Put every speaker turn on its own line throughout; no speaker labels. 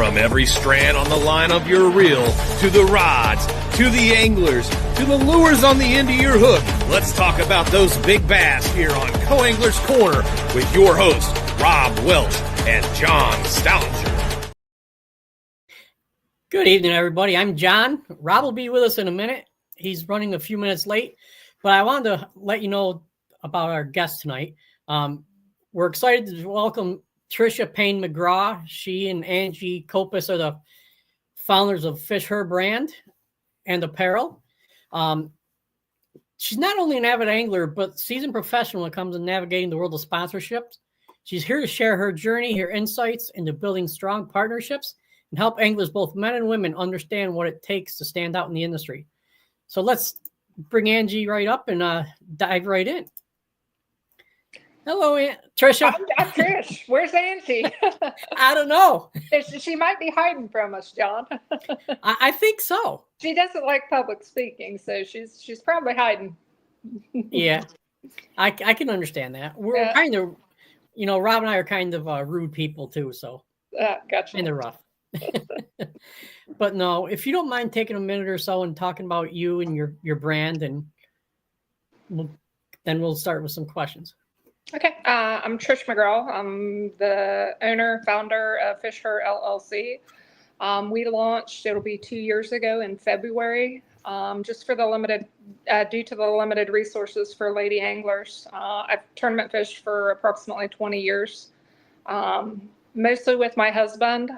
From every strand on the line of your reel, to the rods, to the anglers, to the lures on the end of your hook, let's talk about those big bass here on Co-Anglers Corner with your hosts, Rob Welch and John Stoudinger.
Good evening, everybody. I'm John. Rob will be with us in a minute. He's running a few minutes late, but I wanted to let you know about our guest tonight. We're excited to welcome Tricia Payne McGraw. She and Angie Kopis are the founders of Fish Her brand and apparel. She's not only an avid angler, but seasoned professional when it comes to navigating the world of sponsorships. She's here to share her journey, her insights into building strong partnerships, and help anglers, both men and women, understand what it takes to stand out in the industry. So let's bring Angie right up and dive right in. Hello, Tricia.
I'm Trish. Where's Angie?
I don't know.
She might be hiding from us, John.
I think so.
She doesn't like public speaking, so she's probably hiding.
Yeah, I can understand that. We're kind of, Rob and I are kind of rude people too, so
gotcha.
Kind of rough. But no, if you don't mind taking a minute or so and talking about you and your brand, and then we'll start with some questions.
Okay, I'm Trish McGraw. I'm the owner, founder of Fish Her LLC. We launched, it'll be 2 years ago in February, just for due to the limited resources for lady anglers. I've tournament fished for approximately 20 years, mostly with my husband.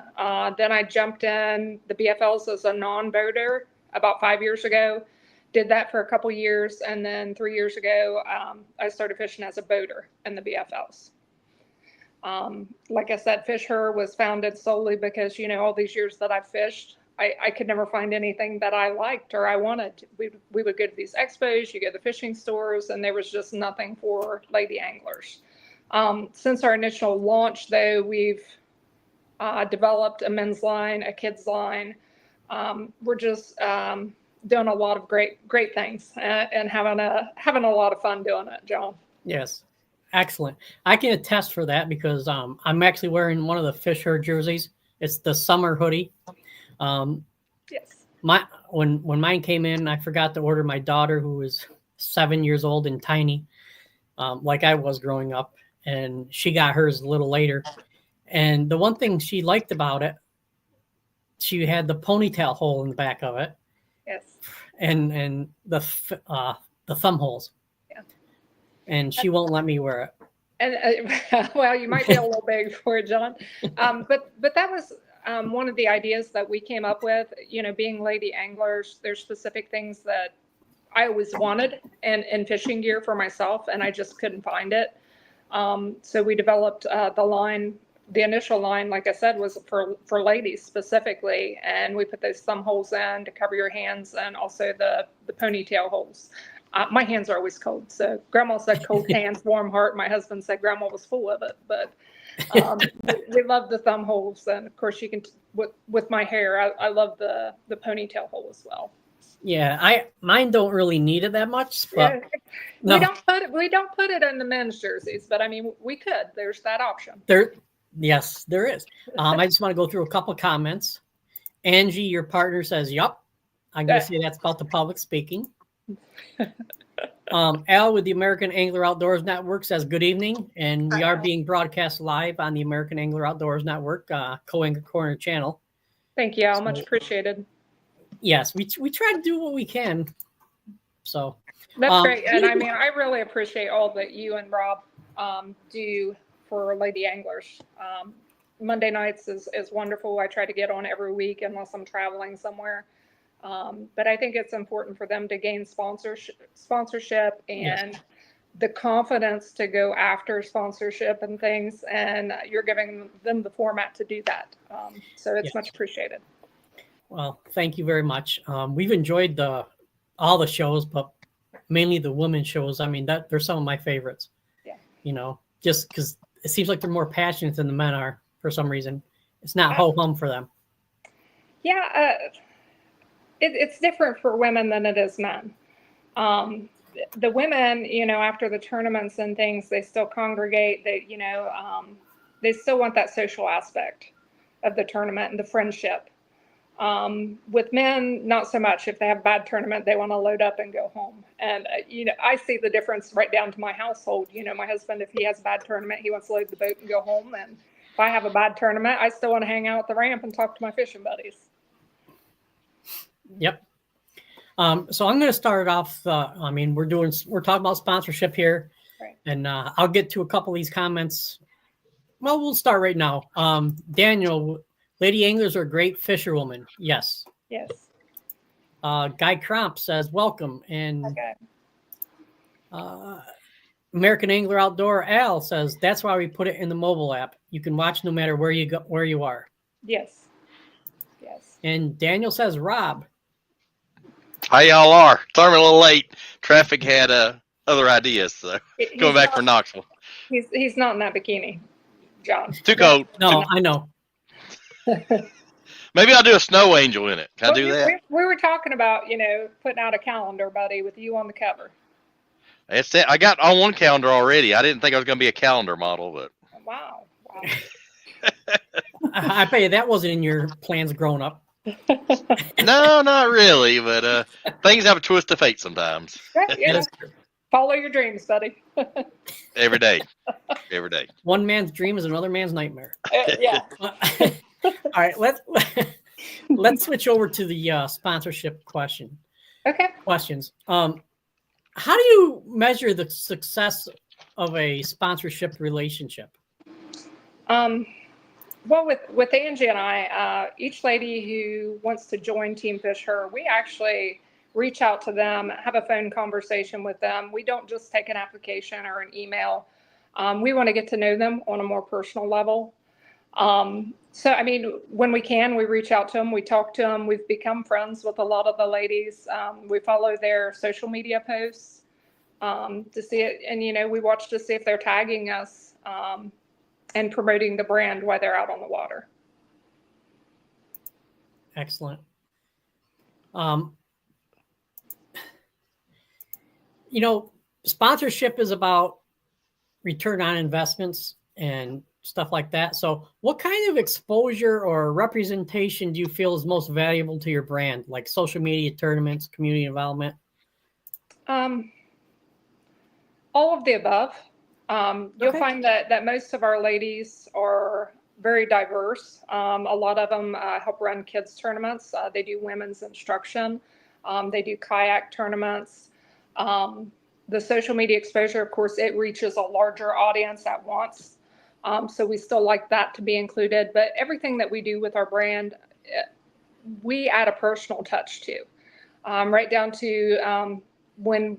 Then I jumped in the BFLs as a non-boater about 5 years ago. Did that for a couple years, and then 3 years ago, I started fishing as a boater in the BFLs. Like I said, Fish Her was founded solely because, all these years that I've fished, I could never find anything that I liked or I wanted. We would go to these expos, you go to the fishing stores, and there was just nothing for lady anglers. Since our initial launch, though, we've developed a men's line, a kids line. We're just doing a lot of great things and having a lot of fun doing it, John.
Yes, excellent. I can attest for that because I'm actually wearing one of the Fish Her jerseys. It's the summer hoodie.
Yes.
When mine came in, I forgot to order my daughter, who was 7 years old and tiny, like I was growing up, and she got hers a little later. And the one thing she liked about it, she had the ponytail hole in the back of it.
Yes.
And the thumb holes.
Yeah.
And she won't let me wear it.
And well, you might be a little big for it, John. But that was one of the ideas that we came up with. Being lady anglers, there's specific things that I always wanted in fishing gear for myself, and I just couldn't find it. So we developed the line. The initial line, like I said, was for ladies specifically, and we put those thumb holes in to cover your hands, and also the ponytail holes. My hands are always cold, so Grandma said cold hands, warm heart. My husband said Grandma was full of it, but we love the thumb holes, and of course you can with my hair. I love the ponytail hole as well.
Yeah, mine don't really need it that much, but no.
We don't put it in the men's jerseys, but I mean we could. There's that option.
Yes, there is. I just want to go through a couple comments. Angie, your partner, says, yup. I'm going to say that's about the public speaking. Al with the American Angler Outdoors Network says, good evening. And we are being broadcast live on the American Angler Outdoors Network, Co-Angler Corner channel.
Thank you, Al. Much appreciated.
Yes, we try to do what we can. So
that's great. And I mean, I really appreciate all that you and Rob do for lady anglers. Monday nights is wonderful. I try to get on every week unless I'm traveling somewhere. But I think it's important for them to gain sponsorship and the confidence to go after sponsorship and things. And you're giving them the format to do that. So it's much appreciated.
Well, thank you very much. We've enjoyed all the shows, but mainly the women's shows. I mean, they're some of my favorites. Yeah. Just because it seems like they're more passionate than the men are for some reason. It's not ho-hum for them.
Yeah, it's different for women than it is men. The women, after the tournaments and things, they still congregate. They still want that social aspect. of the tournament and the friendship. With men, not so much. If they have a bad tournament, they want to load up and go home. And, I see the difference right down to my household. My husband, if he has a bad tournament, he wants to load the boat and go home. And if I have a bad tournament, I still want to hang out at the ramp and talk to my fishing buddies.
Yep. So I'm going to start off. We're talking about sponsorship here,
right.
And I'll get to a couple of these comments. Well, we'll start right now. Daniel, lady anglers are great fisherwomen. Yes.
Yes.
Guy Cromp says welcome, and
okay.
American Angler Outdoor Al says that's why we put it in the mobile app. You can watch no matter where you are.
Yes. Yes.
And Daniel says Rob.
How y'all are? Sorry I'm a little late. Traffic had other ideas, so going back for Knoxville.
He's not in that bikini, John.
Too cold.
No, I know.
Maybe I'll do a snow angel in it. Can I do that?
We were talking about, putting out a calendar, buddy, with you on the cover.
It's it. I got on one calendar already. I didn't think I was going to be a calendar model, but
wow.
I bet you that wasn't in your plans growing up.
No, not really. But things have a twist of fate sometimes.
Right, follow your dreams, buddy.
Every day. Every day.
One man's dream is another man's nightmare.
Yeah.
All right, let's switch over to the sponsorship questions. How do you measure the success of a sponsorship relationship?
Well, with Angie and I, each lady who wants to join Team Fish Her, we actually reach out to them, have a phone conversation with them. We don't just take an application or an email. We want to get to know them on a more personal level. When we can, we reach out to them, we talk to them. We've become friends with a lot of the ladies. We follow their social media posts to see it. And, we watch to see if they're tagging us and promoting the brand while they're out on the water.
Excellent. Sponsorship is about return on investments and stuff like that. So what kind of exposure or representation do you feel is most valuable to your brand, like social media, tournaments, community involvement?
All of the above. You'll find that most of our ladies are very diverse. A lot of them help run kids tournaments. They do women's instruction. They do kayak tournaments. The social media exposure, of course, it reaches a larger audience at once. So we still like that to be included. But everything that we do with our brand, we add a personal touch to, right down to when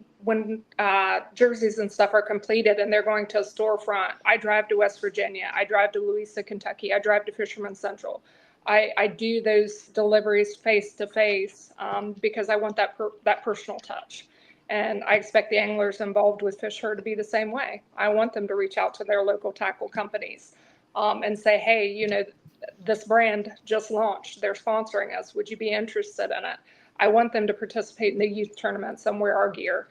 jerseys and stuff are completed and they're going to a storefront. I drive to West Virginia. I drive to Louisa, Kentucky. I drive to Fisherman Central. I do those deliveries face to face because I want that personal touch. And I expect the anglers involved with Fish Her to be the same way. I want them to reach out to their local tackle companies and say, hey, this brand just launched. They're sponsoring us. Would you be interested in it? I want them to participate in the youth tournaments and wear our gear.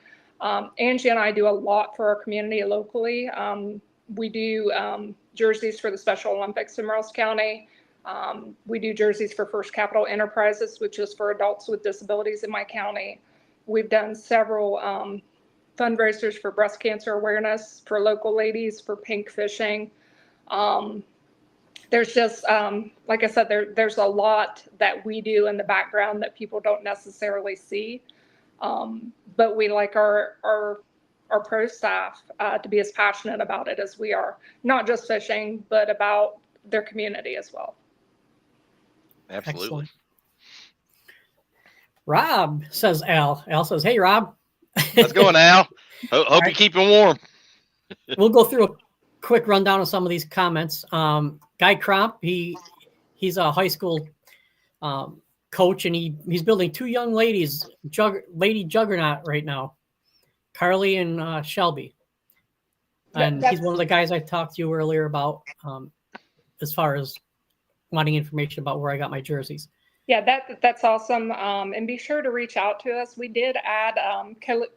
Angie and I do a lot for our community locally. We do jerseys for the Special Olympics in Morales County. We do jerseys for First Capital Enterprises, which is for adults with disabilities in my county. We've done several fundraisers for breast cancer awareness, for local ladies, for pink fishing. There's just, like I said, there's a lot that we do in the background that people don't necessarily see. But we like our pro staff to be as passionate about it as we are, not just fishing, but about their community as well.
Absolutely.
Excellent. Rob, says Al. Al says, hey, Rob.
How's it going, Al? Hope you're keeping warm.
We'll go through a quick rundown of some of these comments. Guy Cromp, he's a high school coach, and he's building two young ladies, lady juggernaut right now, Carly and Shelby. And he's one of the guys I talked to you earlier about as far as wanting information about where I got my jerseys.
Yeah, that's awesome. And be sure to reach out to us. We did add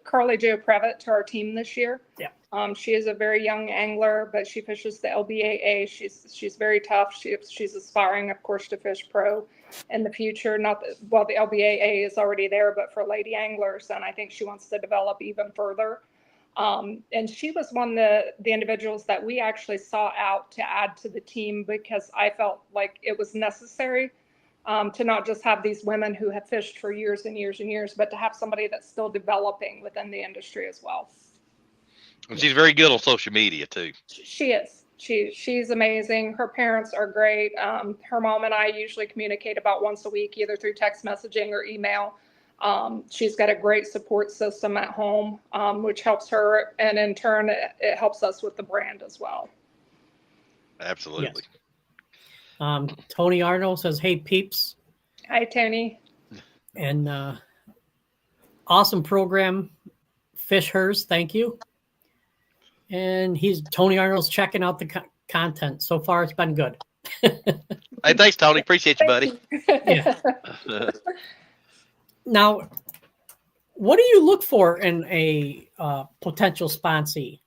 Carly Jo Previtt to our team this year.
Yeah.
She is a very young angler, but she fishes the LBAA. She's very tough. She's aspiring, of course, to fish pro in the future. Not that, well, the LBAA is already there, but for lady anglers, and I think she wants to develop even further. And she was one of the individuals that we actually sought out to add to the team because I felt like it was necessary. To not just have these women who have fished for years and years and years, but to have somebody that's still developing within the industry as well.
And she's very good on social media too.
She is. She's amazing. Her parents are great. Her mom and I usually communicate about once a week, either through text messaging or email. She's got a great support system at home, which helps her, and in turn, it helps us with the brand as well.
Absolutely.
Yes. Tony Arnold says, "Hey peeps."
Hi, Tony.
And awesome program, Fish Hers. Thank you. And Tony Arnold's checking out the content. So far, it's been good.
Hey, thanks, Tony. Appreciate you, buddy.
Yeah. Now, what do you look for in a potential sponsee?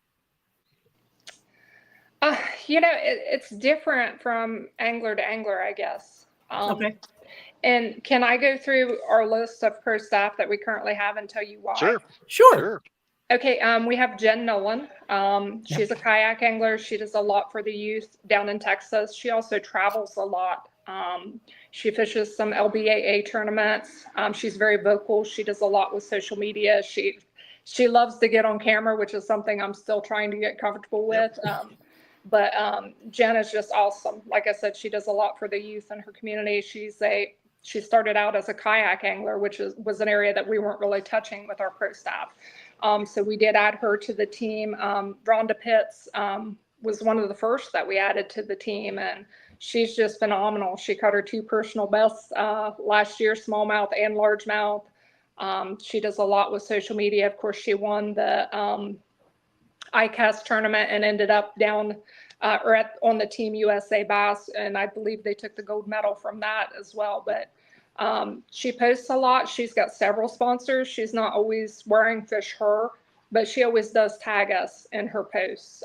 It's different from angler to angler, I guess.
Okay.
And can I go through our list of pro staff that we currently have and tell you why?
Sure.
Okay. We have Jen Nolan. She's a kayak angler. She does a lot for the youth down in Texas. She also travels a lot. She fishes some LBAA tournaments. She's very vocal. She does a lot with social media. She loves to get on camera, which is something I'm still trying to get comfortable with. But Jen is just awesome. Like I said, she does a lot for the youth in her community. She started out as a kayak angler, which was an area that we weren't really touching with our pro staff. So we did add her to the team. Rhonda Pitts was one of the first that we added to the team, and she's just phenomenal. She caught her 2 personal bests last year, smallmouth and largemouth. She does a lot with social media. Of course, she won the ICAST tournament and ended up down on the Team USA Bass, and I believe they took the gold medal from that as well. But she posts a lot. She's got several sponsors. She's not always wearing Fish Her, but she always does tag us in her posts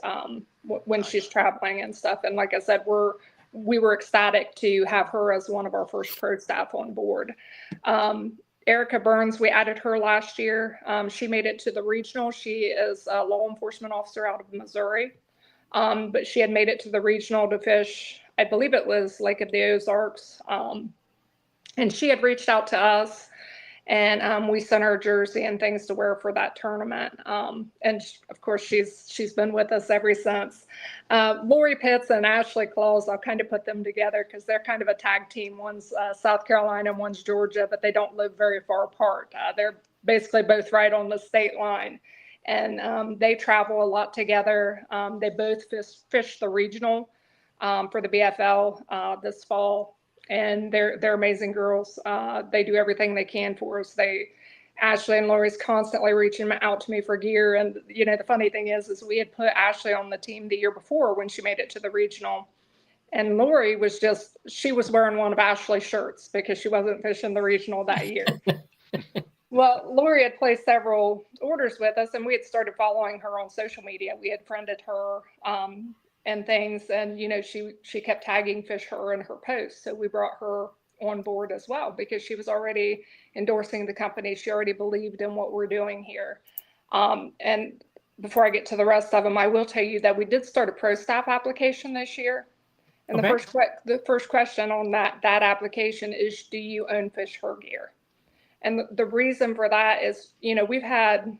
when she's traveling and stuff. And like I said, we were ecstatic to have her as one of our first pro staff on board. Erica Burns, we added her last year. She made it to the regional. She is a law enforcement officer out of Missouri, but she had made it to the regional to fish, I believe it was Lake of the Ozarks. And she had reached out to us, and we sent her a jersey and things to wear for that tournament. And of course, she's been with us ever since. Lori Pitts and Ashley Claus, I'll kind of put them together because they're kind of a tag team. One's South Carolina and one's Georgia, but they don't live very far apart. They're basically both right on the state line. And they travel a lot together. They both fish the regional for the BFL this fall. And they're amazing girls. They do everything they can for us. Ashley and Lori's constantly reaching out to me for gear. And, the funny thing is we had put Ashley on the team the year before when she made it to the regional. And Lori she was wearing one of Ashley's shirts because she wasn't fishing the regional that year. Well, Lori had placed several orders with us, and we had started following her on social media. We had friended her and things, and she kept tagging Fish Her in her posts. So we brought her on board as well because she was already endorsing the company. She already believed in what we're doing here. And before I get to the rest of them, I will tell you that we did start a pro staff application this year. And
Okay.
the first question on that application is, do you own Fish Her gear? And the reason for that is, we've had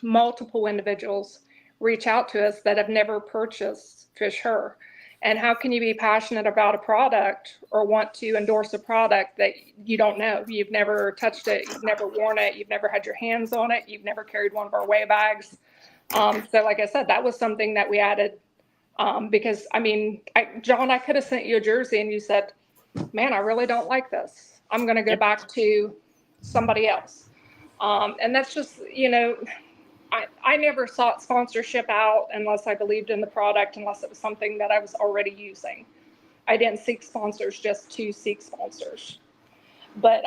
multiple individuals reach out to us that have never purchased Fish Her. And how can you be passionate about a product or want to endorse a product that you don't know? You've never touched it, you've never worn it, you've never had your hands on it, you've never carried one of our weigh bags. So like I said, that was something that we added because, John, I could have sent you a jersey and you said, man, I really don't like this. I'm going to go back to somebody else. And that's just, I never sought sponsorship out unless I believed in the product, unless it was something that I was already using. I didn't seek sponsors just to seek sponsors. But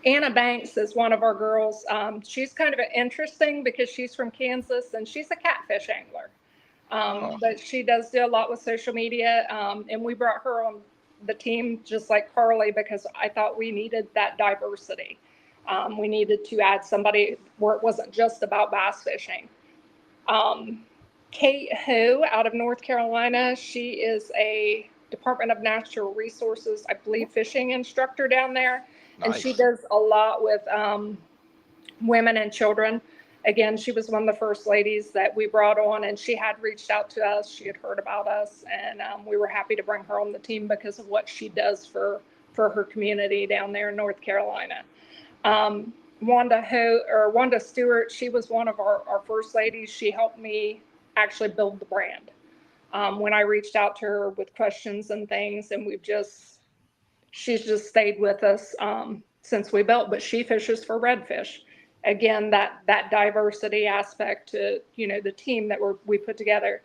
Anna Banks is one of our girls. She's kind of interesting because she's from Kansas and she's a catfish angler. But she does do a lot with social media. And we brought her on the team just like Carly because I thought we needed that diversity. We needed to add somebody where it wasn't just about bass fishing. Kate Ho out of North Carolina. She is a Department of Natural Resources, I believe, fishing instructor down there.
Nice.
And she does a lot with women and children. Again, she was one of the first ladies that we brought on, and she had reached out to us. She had heard about us, and we were happy to bring her on the team because of what she does for her community down there in North Carolina. Wanda Stewart, she was one of our first ladies. She helped me actually build the brand. When I reached out to her with questions and things, and she's just stayed with us since we built, but she fishes for redfish. Again, that diversity aspect to, the team that we put together.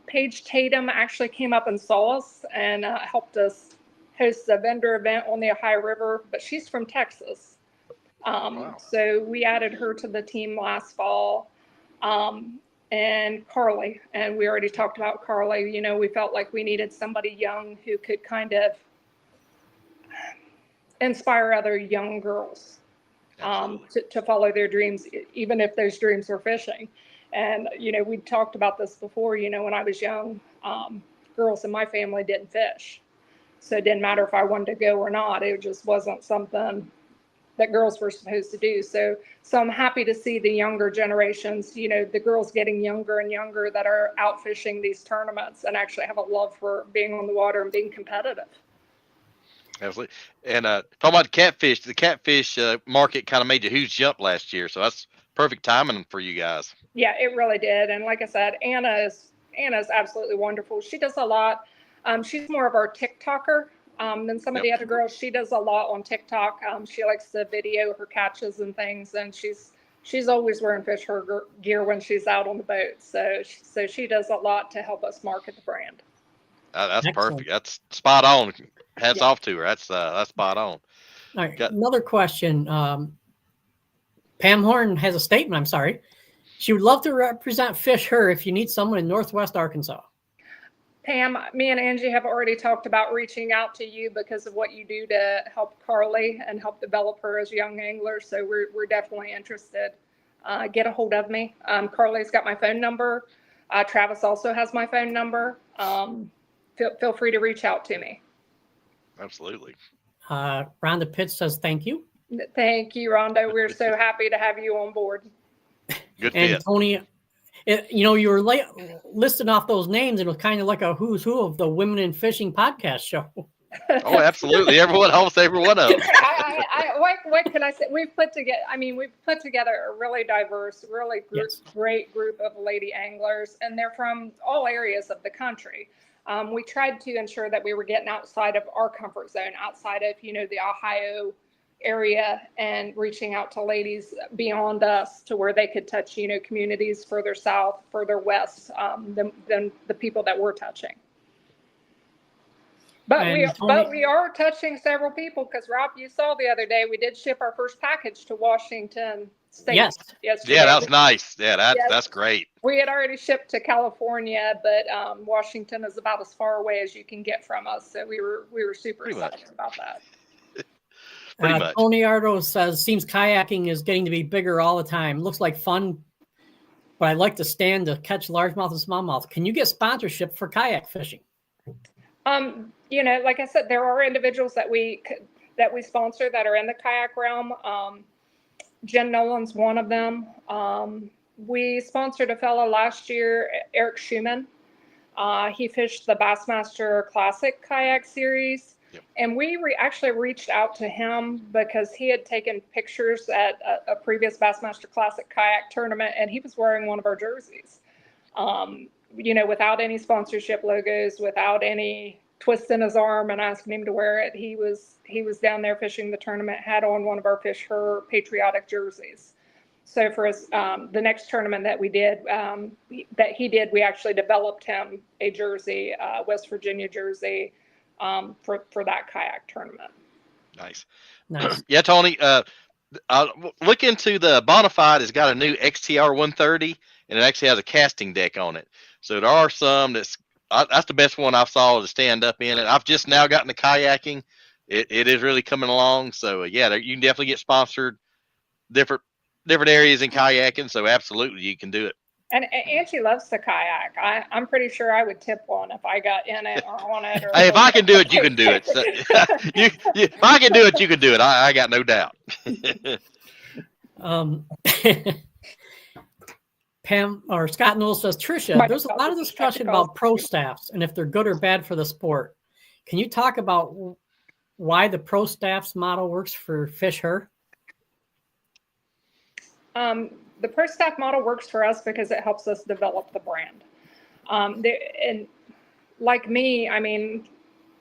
Paige Tatum actually came up and saw us and helped us host a vendor event on the Ohio River, but she's from Texas.
Wow.
So we added her to the team last fall. And Carly, and we already talked about Carly, we felt like we needed somebody young who could kind of inspire other young girls to follow their dreams, even if those dreams are fishing. And, we talked about this before, when I was young, girls in my family didn't fish. So it didn't matter if I wanted to go or not. It just wasn't something that girls were supposed to do. So I'm happy to see the younger generations, the girls getting younger and younger that are out fishing these tournaments and actually have a love for being on the water and being competitive.
Absolutely. And talking about the catfish market kind of made a huge jump last year. So that's perfect timing for you guys.
Yeah, it really did. And like I said, Anna is absolutely wonderful. She does a lot. She's more of our TikToker than some of the other girls. She does a lot on TikTok. She likes to video her catches and things. And she's always wearing fish gear when she's out on the boat. So she does a lot to help us market the brand.
That's
Excellent.
perfect. That's spot on. Hats off to her. That's spot on.
All right. Another question. Pam Horn has a statement. I'm sorry. She would love to represent Fish Her if you need someone in Northwest Arkansas.
Pam, me and Angie have already talked about reaching out to you because of what you do to help Carly and help develop her as a young angler. So we're definitely interested. Get a hold of me. Carly's got my phone number. Travis also has my phone number. Feel free to reach out to me.
Absolutely.
Rhonda Pitts says thank you.
Thank you, Rhonda. We're so happy to have you on board.
Good
and
fit.
Tony, you were listing off those names, and it was kind of like a who's who of the Women in Fishing podcast show.
Oh, absolutely. Almost every one of them.
What can I say? We've put together a really diverse, really great group of lady anglers, and they're from all areas of the country. We tried to ensure that we were getting outside of our comfort zone, outside of, the Ohio area, and reaching out to ladies beyond us to where they could touch, communities further south, further west than the people that we're touching. But we are touching several people because, Rob, you saw the other day, we did ship our first package to Washington State.
Yes.
Yesterday.
Yeah, that was nice. Yeah, that's great.
We had already shipped to California, but Washington is about as far away as you can get from us. So we were super excited about that.
Pretty much.
Tony Ardo says, seems kayaking is getting to be bigger all the time. Looks like fun, but I like to stand to catch largemouth and smallmouth. Can you get sponsorship for kayak fishing?
Like I said, there are individuals that we sponsor that are in the kayak realm. Jen Nolan's one of them. We sponsored a fellow last year, Eric Schumann. He fished the Bassmaster Classic Kayak Series. Yep. And we actually reached out to him because he had taken pictures at a previous Bassmaster Classic Kayak tournament, and he was wearing one of our jerseys. Without any sponsorship logos, without any twist in his arm and asking him to wear it. He was down there fishing the tournament, had on one of our Fish Her patriotic jerseys. So for us, the next tournament that we did, we actually developed him a jersey, West Virginia jersey, for that kayak tournament.
Nice.
Nice.
Yeah, Tony. Look into the Bonafide has got a new XTR 130, and it actually has a casting deck on it. So there are some that's the best one I've saw to stand up in it. I've just now gotten to kayaking. It is really coming along. So yeah, you can definitely get sponsored different areas in kayaking. So absolutely, you can do it.
And Angie loves to kayak. I'm pretty sure I would tip one if I got in it or on it. Or
Hey, if I can do it, you can do it. So, if I can do it, you can do it. I got no doubt.
Pam or Scott Knowles says, Tricia, there's a lot of discussion about pro staffs and if they're good or bad for the sport. Can you talk about why the pro staffs model works for Fish Her?
The pro staff model works for us because it helps us develop the brand. And like me, I mean,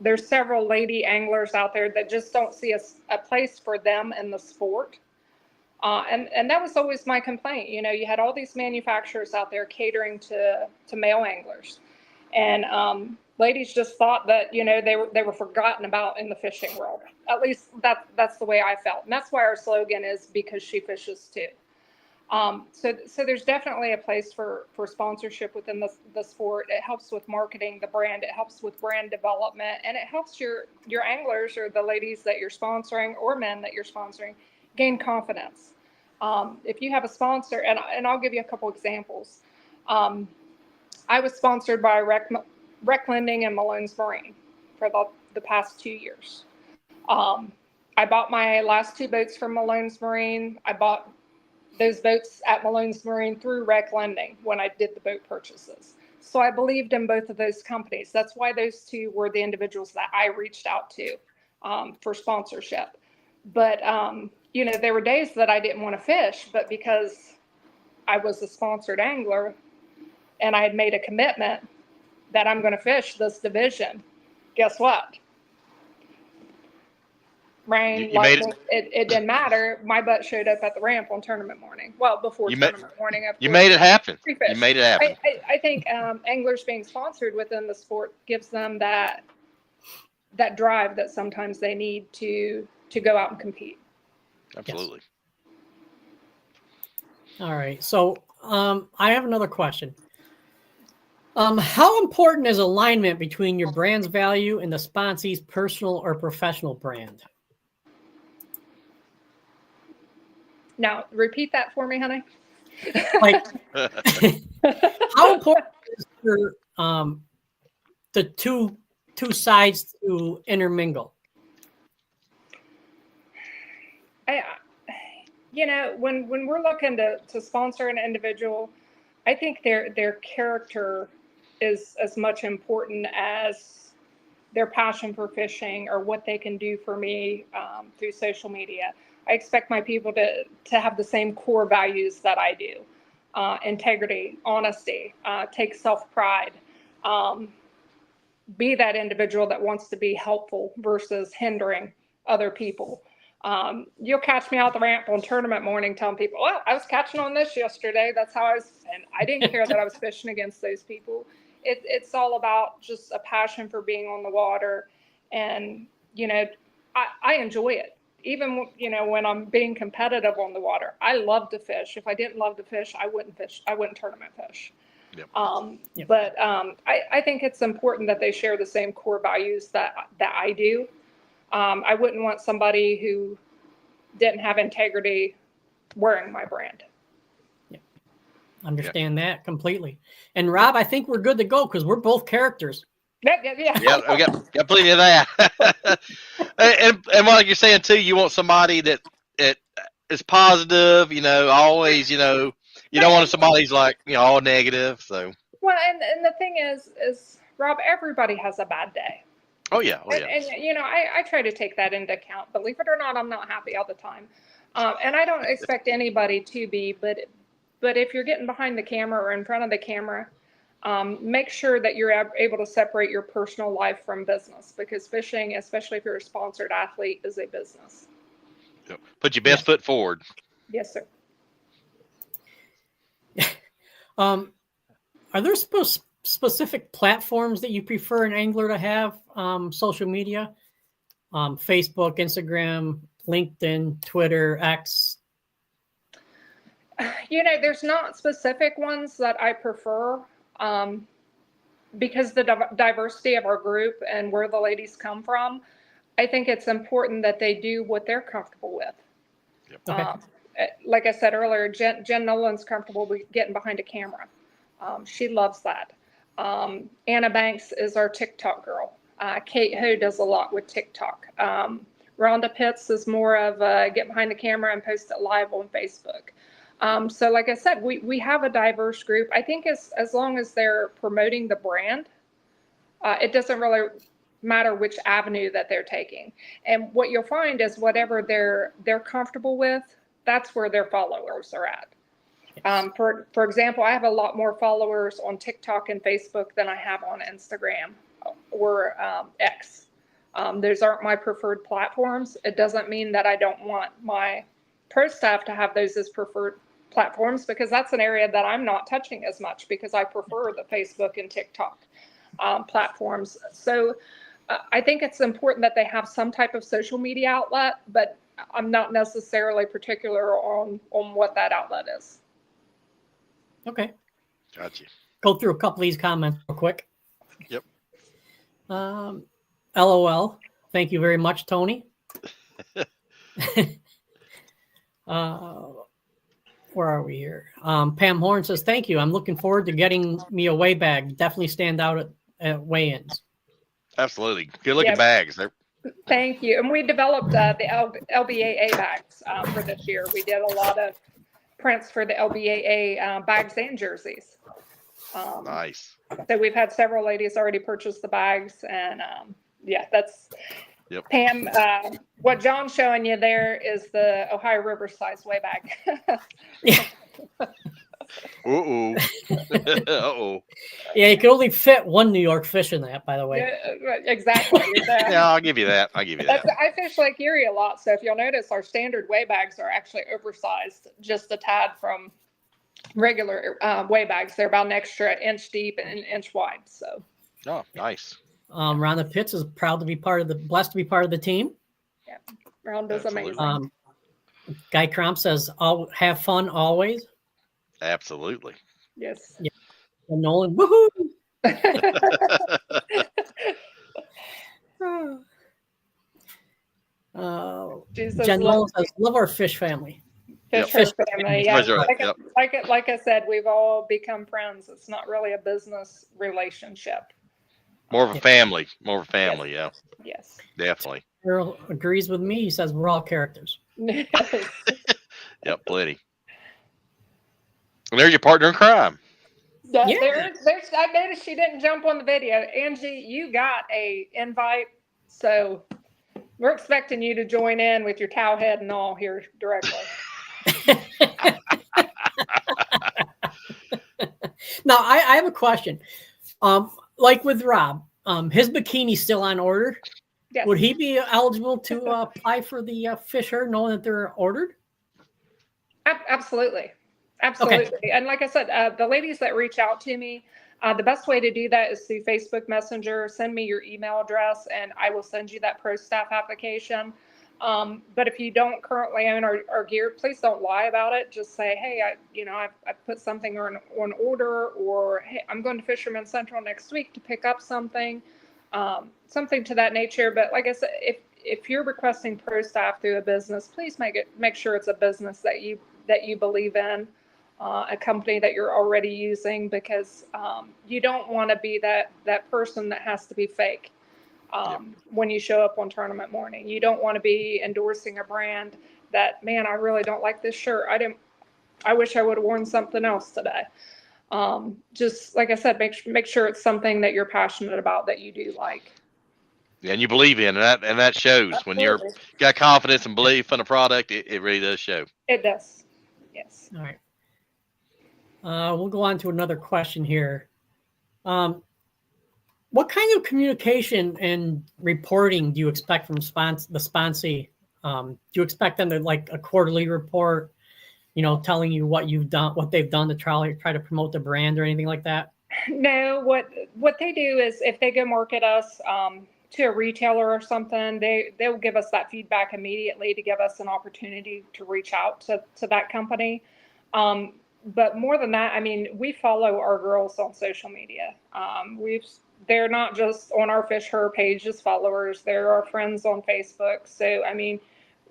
there's several lady anglers out there that just don't see a place for them in the sport. And that was always my complaint. You know, you had all these manufacturers out there catering to male anglers. And ladies just thought that, you know, they were forgotten about in the fishing world. At least that's the way I felt. And that's why our slogan is because she fishes too. So there's definitely a place for sponsorship within the sport. It helps with marketing the brand. It helps with brand development, and it helps your anglers or the ladies that you're sponsoring or men that you're sponsoring gain confidence. If you have a sponsor, and I'll give you a couple examples. I was sponsored by Rec Lending and Malone's Marine for the past 2 years. I bought my last 2 boats from Malone's Marine. I bought those boats at Malone's Marine through Rec Lending when I did the boat purchases. So I believed in both of those companies. That's why those 2 were the individuals that I reached out to for sponsorship. But, you know, there were days that I didn't want to fish, but because I was a sponsored angler and I had made a commitment that I'm going to fish this division, guess what? Rain, lightning, it didn't matter. My butt showed up at the ramp on tournament morning. Well, before tournament morning.
You made it happen. You made it happen.
I think anglers being sponsored within the sport gives them that drive that sometimes they need to go out and compete.
Absolutely.
Yes. All right. So I have another question. How important is alignment between your brand's value and the sponsee's personal or professional brand?
Now, repeat that for me, honey.
Like, how important is for the two sides to intermingle?
You know, when we're looking to sponsor an individual, I think their character is as much important as their passion for fishing or what they can do for me through social media. I expect my people to have the same core values that I do. Integrity, honesty, take self-pride, be that individual that wants to be helpful versus hindering other people. You'll catch me out the ramp on tournament morning telling people, well, I was catching on this yesterday. That's how and I didn't care that I was fishing against those people. It's all about just a passion for being on the water. And, you know, I enjoy it. Even, you know, when I'm being competitive on the water, I love to fish. If I didn't love to fish, I wouldn't fish. I wouldn't tournament fish.
Yep.
Yep.
But I think it's important that they share the same core values that I do. I wouldn't want somebody who didn't have integrity wearing my brand.
Yeah. Understand that completely. And Rob, I think we're good to go because we're both characters.
Yeah.
Yeah, we got plenty of that. and like you're saying too, you want somebody that is positive. You know, always. You know, you don't want somebody who's like, you know, all negative. So.
Well, and the thing is Rob, everybody has a bad day.
Oh yeah.
And you know, I try to take that into account. Believe it or not, I'm not happy all the time, and I don't expect anybody to be. But if you're getting behind the camera or in front of the camera, make sure that you're able to separate your personal life from business, because fishing, especially if you're a sponsored athlete, is a business.
Yep. Put your best foot forward.
Yes, sir.
Are there specific platforms that you prefer an angler to have social media? Facebook, Instagram, LinkedIn, Twitter, X?
There's not specific ones that I prefer, because the diversity of our group and where the ladies come from, I think it's important that they do what they're comfortable with.
Yep.
Okay.
Like I said earlier, Jen Nolan's comfortable with getting behind a camera. She loves that. Anna Banks is our TikTok girl. Kate Ho does a lot with TikTok. Rhonda Pitts is more of get behind the camera and post it live on Facebook. So like I said, we have a diverse group. I think as long as they're promoting the brand, it doesn't really matter which avenue that they're taking. And what you'll find is whatever they're comfortable with, that's where their followers are at. For example, I have a lot more followers on TikTok and Facebook than I have on Instagram or X. Those aren't my preferred platforms. It doesn't mean that I don't want my pro staff to have those as preferred platforms, because that's an area that I'm not touching as much, because I prefer the Facebook and TikTok platforms. So I think it's important that they have some type of social media outlet, but I'm not necessarily particular on what that outlet is.
Okay.
Gotcha.
Go through a couple of these comments real quick.
Yep.
LOL. Thank you very much, Tony. Where are we here? Pam Horn says, thank you. I'm looking forward to getting me a weigh bag. Definitely stand out at weigh-ins.
Absolutely. Good looking
Yep.
bags.
Thank you. And we developed the LBAA bags for this year. We did a lot of prints for the LBAA bags and jerseys.
Nice.
So we've had several ladies already purchase the bags, and that's
Yep.
Pam. What John's showing you there is the Ohio River size weigh bag.
Uh-oh. Uh-oh.
Yeah, you can only fit one New York fish in that, by the way.
Yeah, exactly.
Yeah, I'll give you that. I
fish Lake Erie a lot, so if you'll notice, our standard weigh bags are actually oversized just a tad from regular weigh bags. They're about an extra inch deep and an inch wide. So.
Oh, nice.
Rhonda Pitts is blessed to be part of the team.
Yeah, Rhonda's
Absolutely.
amazing.
Guy Crump says, have fun always.
Absolutely.
Yes.
Yeah. And Nolan, woohoo! Jen Nolan says, love our fish family.
Fish family. Yeah.
Yep.
Like I said, we've all become friends. It's not really a business relationship.
More of a family. Yeah.
Yes.
Definitely.
Earl agrees with me. He says we're all characters.
Yep, plenty. And there's your partner in crime.
Yeah. I noticed she didn't jump on the video. Angie, you got a invite, so we're expecting you to join in with your towel head and all here directly.
Now, I have a question. Like with Rob, his bikini's still on order.
Yes.
Would he be eligible to apply for the fish herd, knowing that they're ordered?
Absolutely. Okay. And like I said, the ladies that reach out to me, the best way to do that is through Facebook Messenger. Send me your email address and I will send you that pro staff application. But if you don't currently own our gear, please don't lie about it. Just say, hey, I put something on order, or hey, I'm going to Fisherman Central next week to pick up something, something to that nature. But like I said, if you're requesting pro staff through a business, please make sure it's a business that you believe in, a company that you're already using, because you don't want to be that person that has to be fake. When you show up on tournament morning, you don't want to be endorsing a brand that, man, I really don't like this shirt. I wish I would have worn something else today. Just like I said, make sure it's something that you're passionate about, that you do like.
Yeah, and you believe in, and that shows. Absolutely. When you're got confidence and belief in a product, it really does show.
It does. Yes.
All right. We'll go on to another question here. What kind of communication and reporting do you expect from the sponsee? Do you expect them to like a quarterly report, telling you what you've done, what they've done to try to promote the brand or anything like that?
No, what they do is if they go market us, to a retailer or something, they'll give us that feedback immediately to give us an opportunity to reach out to that company. But more than that, I mean, we follow our girls on social media. They're not just on our Fish Her page as followers; they're our friends on Facebook. So, I mean,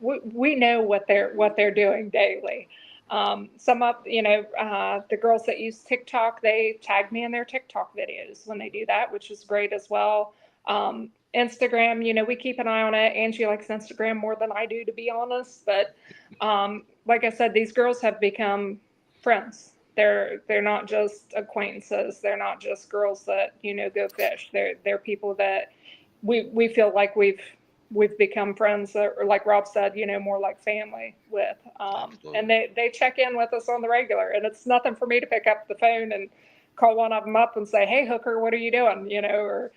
we know what they're doing daily. Some of the girls that use TikTok, they tag me in their TikTok videos when they do that, which is great as well. Instagram, we keep an eye on it. Angie likes Instagram more than I do, to be honest. But like I said, these girls have become friends. They're not just acquaintances. They're not just girls that go fish. They're people that we feel like we've become friends, or like Rob said, more like family with. And they check in with us on the regular, and it's nothing for me to pick up the phone and call one of them up and say, "Hey, hooker, what are you doing?" Or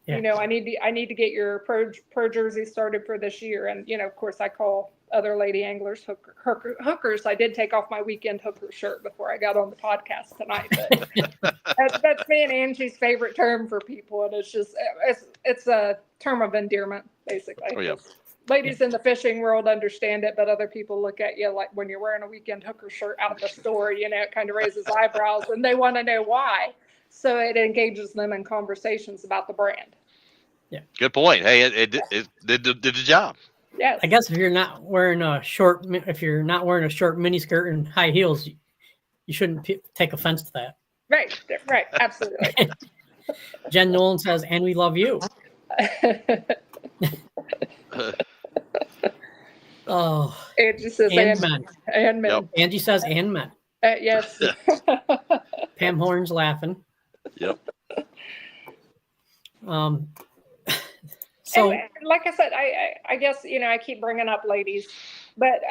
I need to get your pro jersey started for this year. And of course, I call other lady anglers hookers. I did take off my weekend hooker shirt before I got on the podcast tonight. But that's me and Angie's favorite term for people, and it's a term of endearment, basically.
Oh, yeah.
Ladies in the fishing world understand it, but other people look at you like when you're wearing a weekend hooker shirt out of the store, it kind of raises eyebrows, and they want to know why. So it engages them in conversations about the brand.
Yeah.
Good point. Hey, it did the job.
Yes.
I guess if you're not wearing a short mini skirt and high heels, you shouldn't take offense to that.
Right. Absolutely.
Jen Nolan says, "And we love you." Oh,
Angie says, and men.
Yep.
Angie says, "And men."
Yes.
Pam Horn's laughing.
Yep.
So,
and like I said, I guess I keep bringing up ladies, but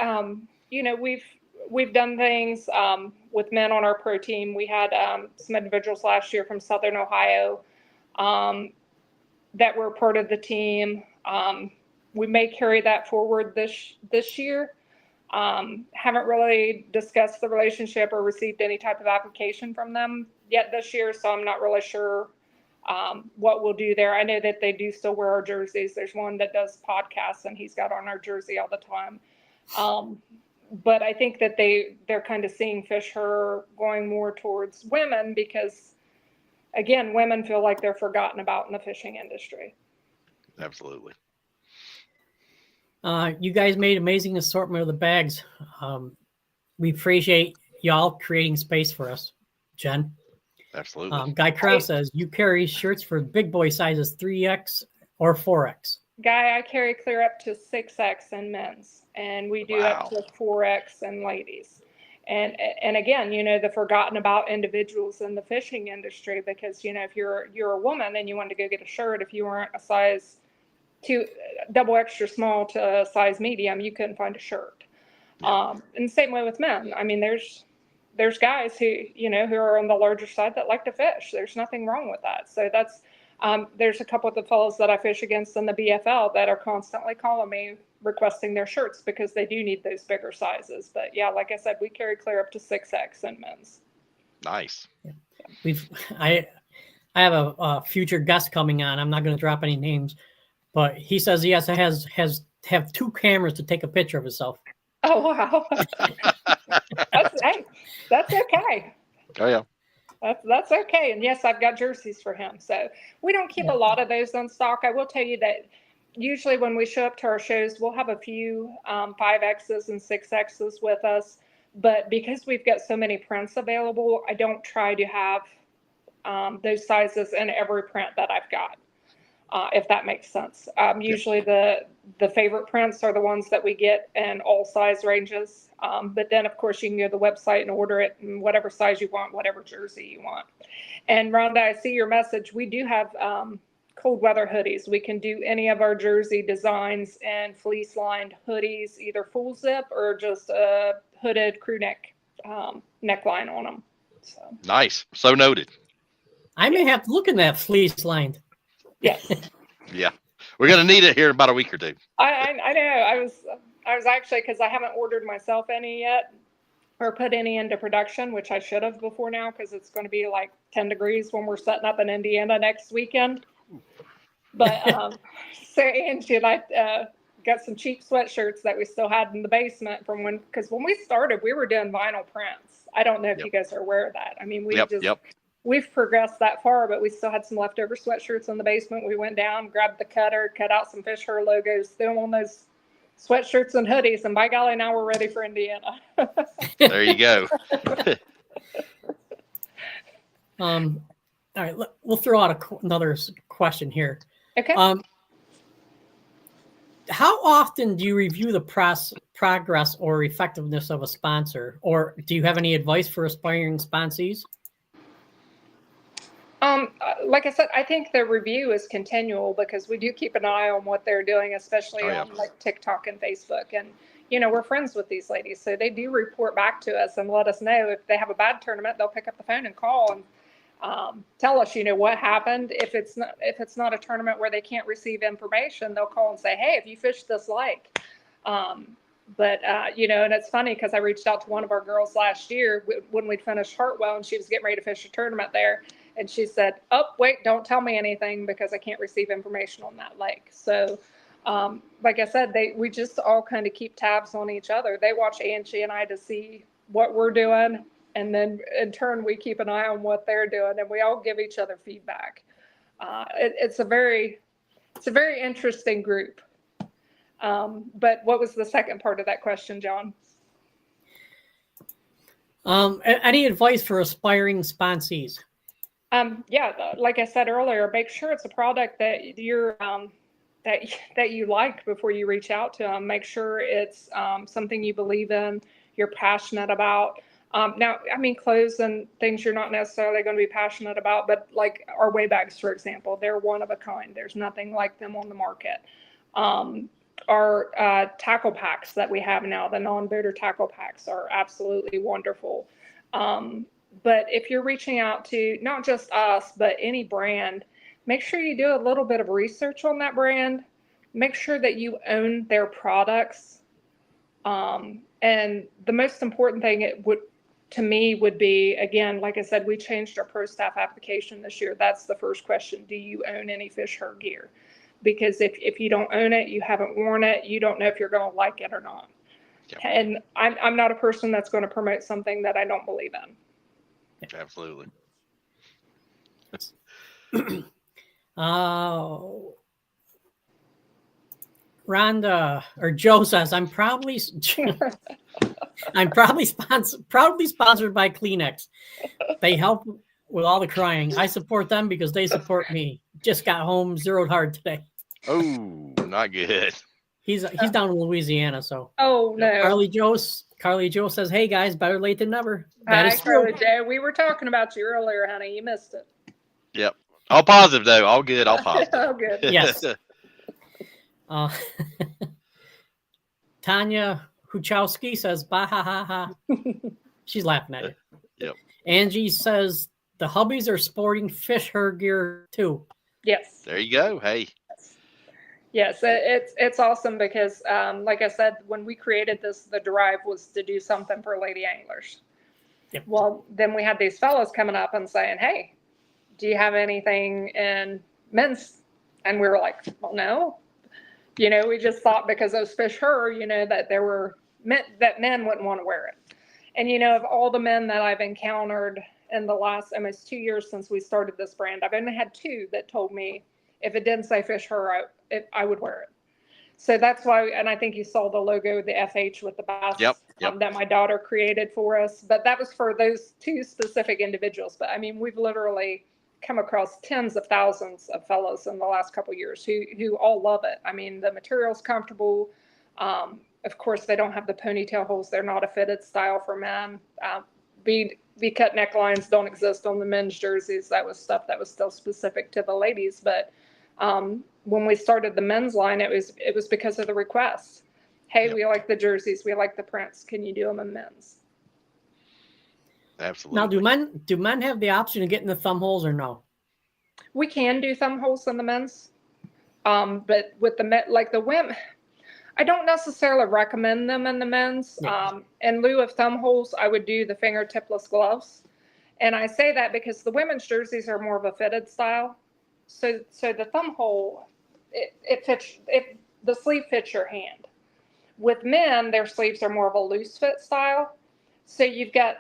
we've done things with men on our pro team. We had some individuals last year from Southern Ohio that were part of the team. We may carry that forward this year. Haven't really discussed the relationship or received any type of application from them yet this year, so I'm not really sure what we'll do there. I know that they do still wear our jerseys. There's one that does podcasts, and he's got on our jersey all the time. But I think that they're kind of seeing Fish Her going more towards women because, again, women feel like they're forgotten about in the fishing industry.
Absolutely.
You guys made amazing assortment of the bags. We appreciate y'all creating space for us, Jen.
Absolutely.
Guy Crow says you carry shirts for big boy sizes 3X or 4X.
Guy, I carry clear up to 6X in men's, and we do up to 4X in ladies. And again, the forgotten about individuals in the fishing industry, because if you're a woman and you want to go get a shirt, if you weren't a size 2 double extra small to a size medium, you couldn't find a shirt. And the same way with men. I mean, there's guys who are on the larger side that like to fish. There's nothing wrong with that. So that's there's a couple of the fellows that I fish against in the BFL that are constantly calling me requesting their shirts because they do need those bigger sizes. But yeah, like I said, we carry clear up to 6X in men's.
Nice.
Yeah. I have a future guest coming on. I'm not going to drop any names, but he says he has to have 2 cameras to take a picture of himself.
Oh wow. That's okay.
Oh yeah.
That's okay. And yes, I've got jerseys for him. So we don't keep a lot of those on stock. I will tell you that usually when we show up to our shows, we'll have a few 5Xs and 6Xs with us. But because we've got so many prints available, I don't try to have those sizes in every print that I've got, if that makes sense. Usually the favorite prints are the ones that we get in all size ranges. But then, of course, you can go to the website and order it in whatever size you want, whatever jersey you want. And Rhonda, I see your message. We do have cold weather hoodies. We can do any of our jersey designs and fleece lined hoodies, either full zip or just a hooded crew neck neckline on them. So
nice. So noted.
I may have to look in that fleece lined.
Yes.
Yeah. We're going to need it here in about a week or two.
I know. I was actually, because I haven't ordered myself any yet or put any into production, which I should have before now, because it's going to be like 10 degrees when we're setting up in Indiana next weekend. But so Angie and I got some cheap sweatshirts that we still had in the basement from because when we started, we were doing vinyl prints. I don't know if you guys are aware of that. I mean, we've progressed that far, but we still had some leftover sweatshirts in the basement. We went down, grabbed the cutter, cut out some Fish Her logos, threw them on those sweatshirts and hoodies, and by golly, now we're ready for Indiana.
There you go.
All right, we'll throw out another question here.
Okay.
How often do you review the progress or effectiveness of a sponsor, or do you have any advice for aspiring sponsees?
Like I said, I think the review is continual because we do keep an eye on what they're doing, especially on like TikTok and Facebook. And, we're friends with these ladies. So they do report back to us and let us know if they have a bad tournament, they'll pick up the phone and call and tell us, what happened. If it's not a tournament where they can't receive information, they'll call and say, hey, if you fished this lake. And it's funny because I reached out to one of our girls last year when we'd finished Hartwell and she was getting ready to fish a tournament there. And she said, oh, wait, don't tell me anything because I can't receive information on that lake. So, like I said, we just all kind of keep tabs on each other. They watch Angie and I to see what we're doing. And then in turn, we keep an eye on what they're doing and we all give each other feedback. It's a very interesting group. But what was the second part of that question, John?
Any advice for aspiring sponsees?
Like I said earlier, make sure it's a product that you're that you like before you reach out to them. Make sure it's something you believe in, you're passionate about. Now, I mean, clothes and things you're not necessarily going to be passionate about, but like our weigh bags, for example, they're one of a kind. There's nothing like them on the market. Our tackle packs that we have now, the non-boater tackle packs, are absolutely wonderful. But if you're reaching out to not just us, but any brand, make sure you do a little bit of research on that brand. Make sure that you own their products. And the most important thing to me would be, again, like I said, we changed our pro staff application this year. That's the first question. Do you own any Fish Her gear? Because if you don't own it, you haven't worn it, you don't know if you're going to like it or not. Yep. And I'm not a person that's going to promote something that I don't believe in.
Absolutely.
Rhonda or Joe says, I'm proudly sponsored by Kleenex. They help with all the crying. I support them because they support me. Just got home, zeroed hard today.
Oh, not good.
He's down in Louisiana, so.
Oh no.
Carly Joe says, "Hey guys, better late than never."
That is true. Carly Joe, we were talking about you earlier, honey. You missed it.
Yep. All positive though. All good. All positive.
Oh, good.
Yes. Tanya Huchowski says, "Bah ha ha ha." She's laughing at it.
Yep.
Angie says the hubbies are sporting Fish Her gear too.
Yes.
There you go. Hey.
Yes, it's awesome because, like I said, when we created this, the drive was to do something for lady anglers.
Yep.
Well, then we had these fellows coming up and saying, hey, do you have anything in men's? And we were like, well, no. We just thought because those Fish Her, that there were men wouldn't want to wear it. And, of all the men that I've encountered in the last almost 2 years since we started this brand, I've only had 2 that told me if it didn't say Fish Her, I would wear it. So that's why, and I think you saw the logo, the FH with the bass that my daughter created for us. But that was for those 2 specific individuals. But I mean, we've literally come across tens of thousands of fellows in the last couple of years who all love it. I mean, the material's comfortable. Of course, they don't have the ponytail holes. They're not a fitted style for men. V-cut necklines don't exist on the men's jerseys. That was stuff that was still specific to the ladies. But when we started the men's line, it was because of the requests. Hey, we like the jerseys. We like the prints. Can you do them in men's?
Absolutely.
Now, do men have the option of getting the thumb holes or no?
We can do thumb holes in the men's. But with the women, I don't necessarily recommend them in the men's. Yeah. In lieu of thumb holes, I would do the fingertipless gloves. And I say that because the women's jerseys are more of a fitted style. So the thumb hole, it fits, the sleeve fits your hand. With men, their sleeves are more of a loose fit style. So you've got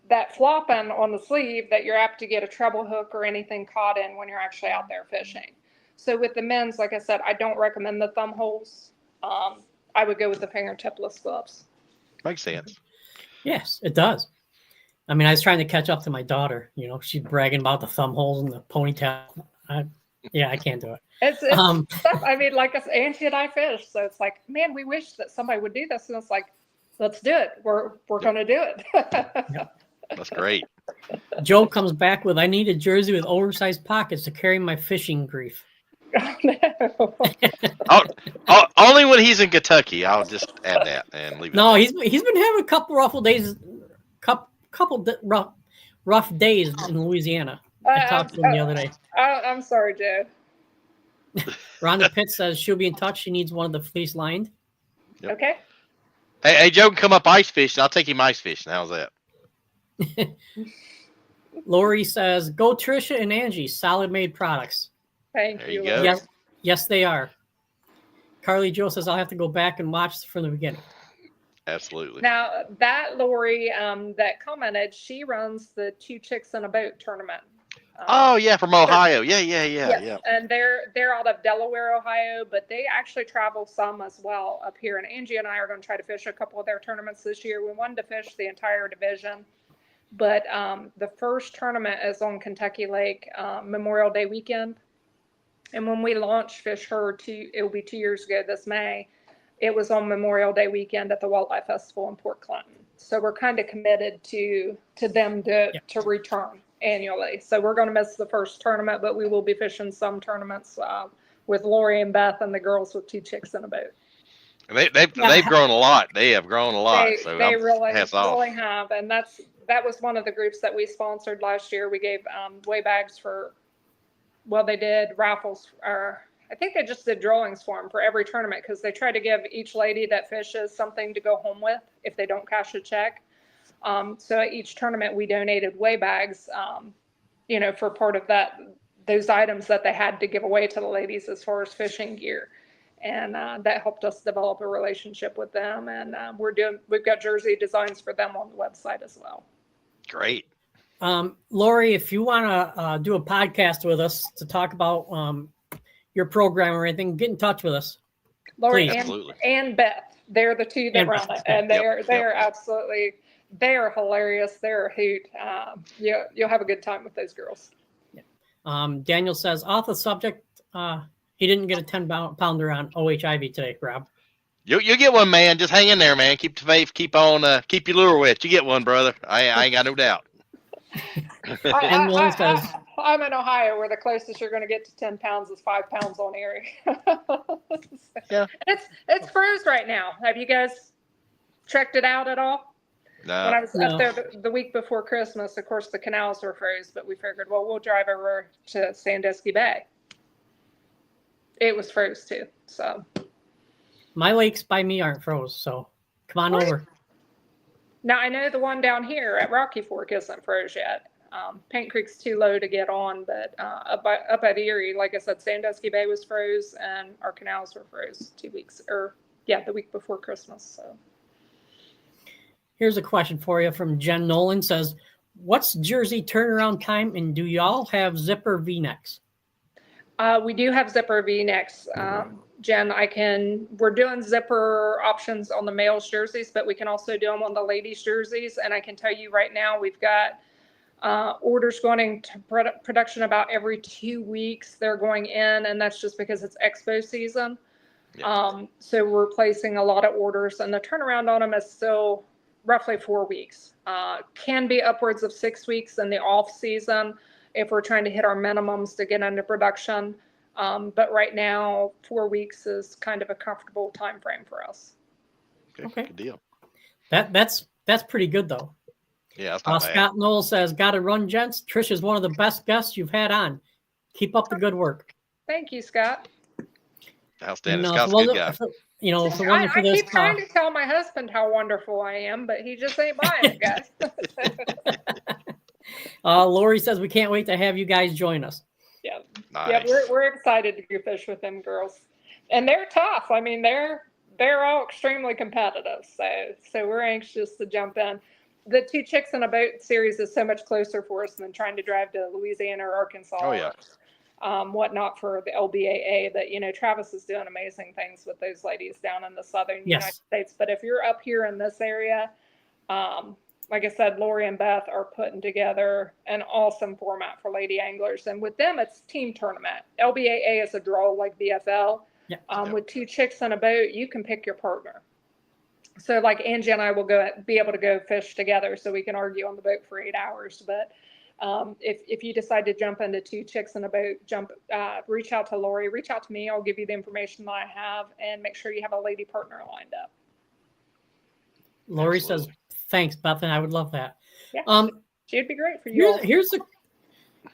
that flopping on the sleeve that you're apt to get a treble hook or anything caught in when you're actually out there fishing. So with the men's, like I said, I don't recommend the thumb holes. I would go with the fingertipless gloves.
Makes sense.
Yes, it does. I mean, I was trying to catch up to my daughter. You know, she's bragging about the thumb holes and the ponytail. I can't do it.
It's stuff. I mean, like Angie and I fish, so it's like, man, we wish that somebody would do this, and it's like, let's do it. We're going to do it.
Yep.
That's great.
Joe comes back with, I need a jersey with oversized pockets to carry my fishing grief.
No.
Only when he's in Kentucky. I'll just add that and leave it.
No, he's been having a couple rough days, rough days in Louisiana. I talked to him the other day.
I'm sorry, Joe.
Rhonda Pitt says she'll be in touch. She needs one of the fleece lined.
Yep.
Okay.
Hey, Joe can come up ice fishing. I'll take him ice fishing. How's that?
Lori says, go Trisha and Angie, solid made products.
Thank
There
you.
you go.
Lori.
Yes, they are. Carly Joe says, I'll have to go back and watch from the beginning.
Absolutely.
Now, that Lori that commented, she runs the Two Chicks in a Boat tournament.
Oh yeah, from Ohio. Yeah.
And they're out of Delaware, Ohio, but they actually travel some as well up here. And Angie and I are going to try to fish a couple of their tournaments this year. We wanted to fish the entire division, but the first tournament is on Kentucky Lake Memorial Day weekend. And when we launched Fish Her, it will be 2 years ago this May, it was on Memorial Day weekend at the Wildlife Festival in Port Clinton. So we're kind of committed to them to return annually. So we're going to miss the first tournament, but we will be fishing some tournaments with Lori and Beth and the girls with Two Chicks in a Boat.
They've grown a lot. They have grown a lot.
They really have, and that was one of the groups that we sponsored last year. We gave way bags for, they did raffles, or I think they just did drawings for them for every tournament, because they try to give each lady that fishes something to go home with if they don't cash a check. So at each tournament, we donated way bags, for part of those items that they had to give away to the ladies as far as fishing gear. And that helped us develop a relationship with them. And we've got jersey designs for them on the website as well.
Great.
Lori, if you want to do a podcast with us to talk about your program or anything, get in touch with us.
Lori
Absolutely.
and Beth, they're the two that run it, and they're absolutely. They are hilarious. They're a hoot. You'll have a good time with those girls.
Daniel says, off the subject, he didn't get a 10-pounder on OHIV today, Rob.
You get one, man. Just hang in there, man. Keep the faith. Keep on. Keep your lure wet. You get one, brother. I ain't got no doubt.
I'm in Ohio, where the closest you're going to get to 10 pounds is 5 pounds on Erie.
Yeah.
It's froze right now. Have you guys checked it out at all?
No.
When I was up there the week before Christmas, of course, the canals were froze, but we figured, we'll drive over to Sandusky Bay. It was froze too. So
my lakes by me aren't froze, so come on over.
Now, I know the one down here at Rocky Fork isn't froze yet. Paint Creek's too low to get on, but up at Erie, like I said, Sandusky Bay was froze and our canals were froze the week before Christmas. So.
Here's a question for you from Jen Nolan. Says, what's jersey turnaround time, and do y'all have zipper V-necks?
We do have zipper V-necks. Jen, we're doing zipper options on the male's jerseys, but we can also do them on the ladies' jerseys. And I can tell you right now, we've got orders going into production about every 2 weeks. They're going in, and that's just because it's expo season. Yeah. So we're placing a lot of orders, and the turnaround on them is still roughly 4 weeks. Can be upwards of 6 weeks in the off season if we're trying to hit our minimums to get into production. But right now, 4 weeks is kind of a comfortable time frame for us.
Okay.
Good deal.
That's pretty good though.
Yeah, that's not bad.
Scott Knoll says, got to run, gents. Trish is one of the best guests you've had on. Keep up the good work.
Thank you, Scott.
Outstanding. Scott's a good guy.
I keep trying to tell my husband how wonderful I am, but he just ain't buying it, guys.
Lori says, we can't wait to have you guys join us.
Yeah,
Nice.
Yeah, we're excited to go fish with them girls, and they're tough. I mean, they're all extremely competitive. So we're anxious to jump in. The Two Chicks in a Boat series is so much closer for us than trying to drive to Louisiana or Arkansas.
Oh, yeah.
Or, whatnot for the LBAA. But Travis is doing amazing things with those ladies down in the southern United States. But if you're up here in this area, like I said, Lori and Beth are putting together an awesome format for lady anglers. And with them, it's team tournament. LBAA is a draw like BFL.
Yeah.
With Two Chicks in a Boat, you can pick your partner. So like Angie and I will be able to go fish together so we can argue on the boat for 8 hours. But if you decide to jump into Two Chicks in a Boat, reach out to Lori, reach out to me. I'll give you the information that I have and make sure you have a lady partner lined up.
Lori says, thanks, Beth, and I would love that.
Yeah, she'd be great for you.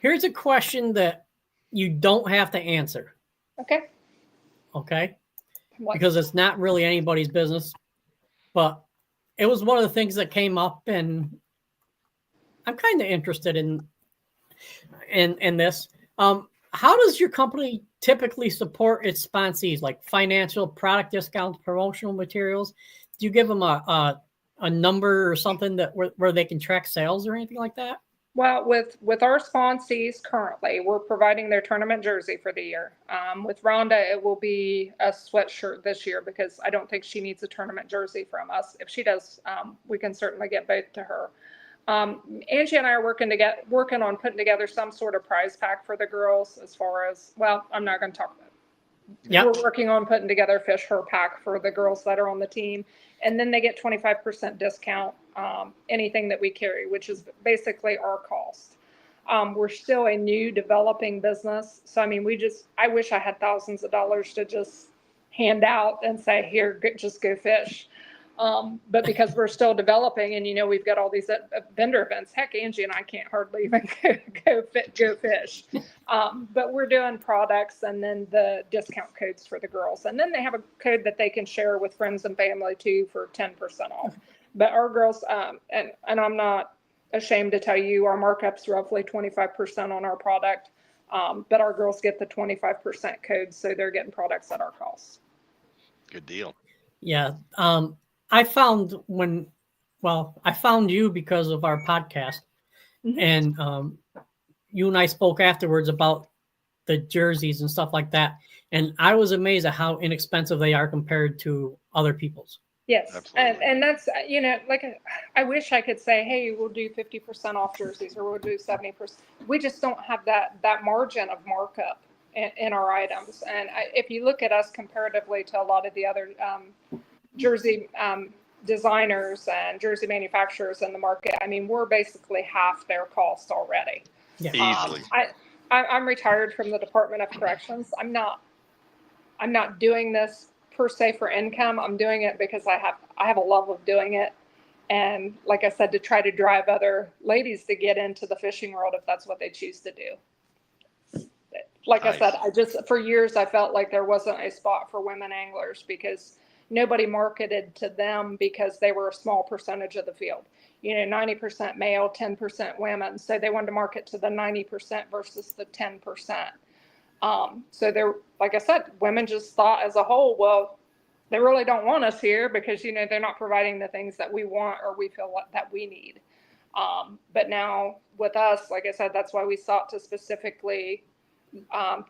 Here's a question that you don't have to answer.
Okay.
Because it's not really anybody's business, but it was one of the things that came up, and I'm kind of interested in this. How does your company typically support its sponsees, like financial, product discounts, promotional materials? Do you give them a number or something that where they can track sales or anything like that?
Well, with our sponsees currently, we're providing their tournament jersey for the year. With Rhonda, it will be a sweatshirt this year because I don't think she needs a tournament jersey from us. If she does, we can certainly get both to her. Angie and I are working on putting together some sort of prize pack for the girls as far as, well, I'm not going to talk about it. Yep. We're working on putting together Fish Her pack for the girls that are on the team. And then they get 25% discount, anything that we carry, which is basically our cost. We're still a new developing business. So, I mean, I wish I had thousands of dollars to just hand out and say, here, just go fish. But because we're still developing and, we've got all these vendor events, heck, Angie and I can't hardly even go fish. But we're doing products and then the discount codes for the girls. And then they have a code that they can share with friends and family too for 10% off. But our girls, and I'm not ashamed to tell you, our markup's roughly 25% on our product. But our girls get the 25% code, so they're getting products at our cost.
Good deal.
Yeah. I found you because of our podcast, and you and I spoke afterwards about the jerseys and stuff like that. And I was amazed at how inexpensive they are compared to other people's.
Yes. And that's, I wish I could say, hey, we'll do 50% off jerseys or we'll do 70%. We just don't have that margin of markup in our items. And if you look at us comparatively to a lot of the other jersey designers and jersey manufacturers in the market, I mean, we're basically half their cost already.
Yeah.
Easily.
I'm retired from the Department of Corrections. I'm not doing this per se for income. I'm doing it because I have a love of doing it. And like I said, to try to drive other ladies to get into the fishing world if that's what they choose to do. Like nice. I said, for years, I felt like there wasn't a spot for women anglers because nobody marketed to them because they were a small percentage of the field. 90% male, 10% women. So they wanted to market to the 90% versus the 10%. So they're, like I said, women just thought as a whole, well, they really don't want us here because, they're not providing the things that we want or we feel that we need. But now with us, like I said, that's why we sought to specifically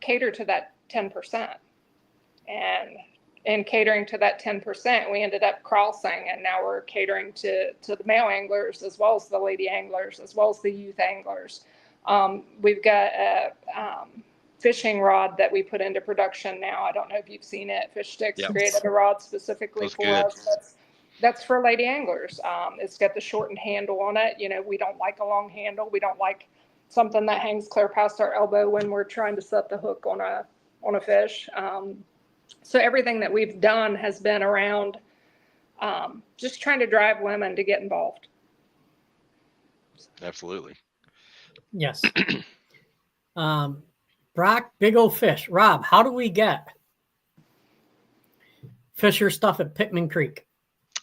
cater to that 10%. And catering to that 10%, we ended up crossing, and now we're catering to the male anglers as well as the lady anglers, as well as the youth anglers. We've got a fishing rod that we put into production now. I don't know if you've seen it. Fish Sticks created a rod specifically for us. That's for lady anglers. It's got the shortened handle on it. We don't like a long handle. We don't like something that hangs clear past our elbow when we're trying to set the hook on a fish. So everything that we've done has been around just trying to drive women to get involved.
Absolutely.
Yes. Brock, Big O Fish. Rob, how do we get Fisher stuff at Pittman Creek?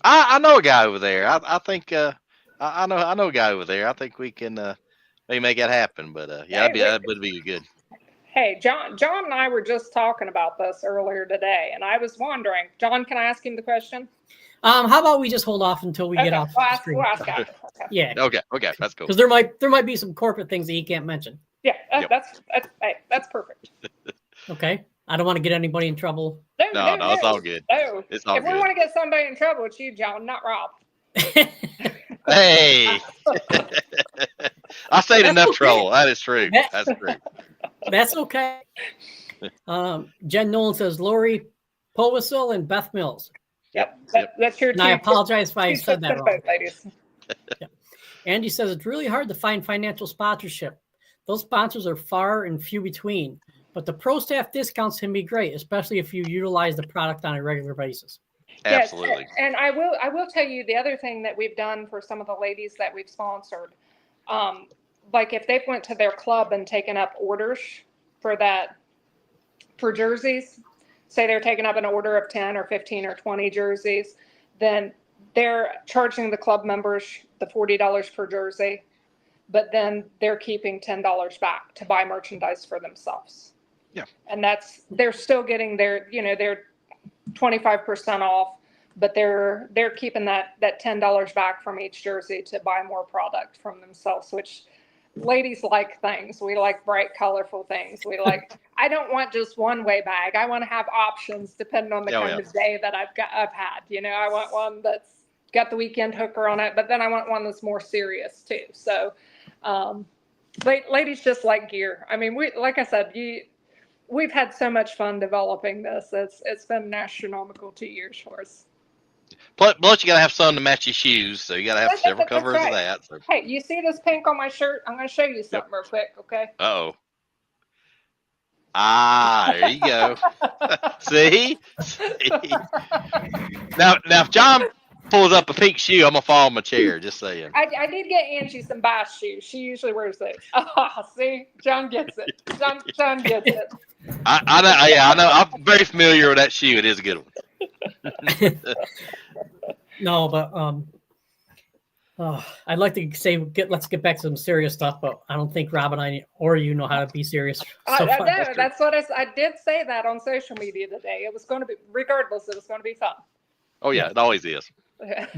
I know a guy over there. I think I know a guy over there. I think we can maybe make that happen. But that would be good.
Hey, John and I were just talking about this earlier today, and I was wondering, John, can I ask him the question?
How about we just hold off until we
Okay,
get off
we'll
the
ask,
screen?
we'll ask after. Okay.
Yeah,
Okay, that's cool.
because there might be some corporate things that you can't mention.
Yeah,
Yep.
that's perfect.
Okay, I don't want to get anybody in trouble.
No, it's all good.
No.
It's all
If we
good.
want to get somebody in trouble, it's you, John, not Rob.
Hey, I stayed
That's
enough
okay.
trouble. That is true. That's true.
That's okay. Jen Nolan says Lori Povisil and Beth Mills.
Yep,
Yep.
that's your
And I apologize if I
two
said that
tips
wrong.
both, ladies.
Andy says it's really hard to find financial sponsorship. Those sponsors are far and few between, but the pro staff discounts can be great, especially if you utilize the product on a regular basis.
Absolutely.
Yes, and I will tell you the other thing that we've done for some of the ladies that we've sponsored, like if they've went to their club and taken up orders for jerseys, say they're taking up an order of 10 or 15 or 20 jerseys, then they're charging the club members the $40 per jersey, but then they're keeping $10 back to buy merchandise for themselves.
Yeah.
And they're still getting their 25% off, but they're keeping that $10 back from each jersey to buy more product from themselves, which ladies like things. We like bright, colorful things. We like, I don't want just one way bag. I want to have options depending on the kind of day that I've had. I want one that's got the weekend hooker on it, but then I want one that's more serious too. So ladies just like gear. I mean, like I said, we've had so much fun developing this. It's been an astronomical 2 years for us.
Plus, you gotta have something to match your shoes, so you gotta have several
That's
covers
right.
of that. So.
Hey, you see this pink on my shirt? I'm going to show you something real quick, okay?
Uh-oh. There you go. See? Now, if John pulls up a pink shoe, I'm gonna fall on my chair. Just saying.
I did get Angie some bass shoes. She usually wears those. Oh, see, John gets it. John gets it.
I know. Yeah, I know. I'm very familiar with that shoe. It is a good one.
No, but I'd like to say let's get back to some serious stuff, but I don't think Rob and I or you know how to be serious.
No, that's what I did say that on social media today. It was going to be, regardless, it was going to be fun.
Oh yeah, it always is.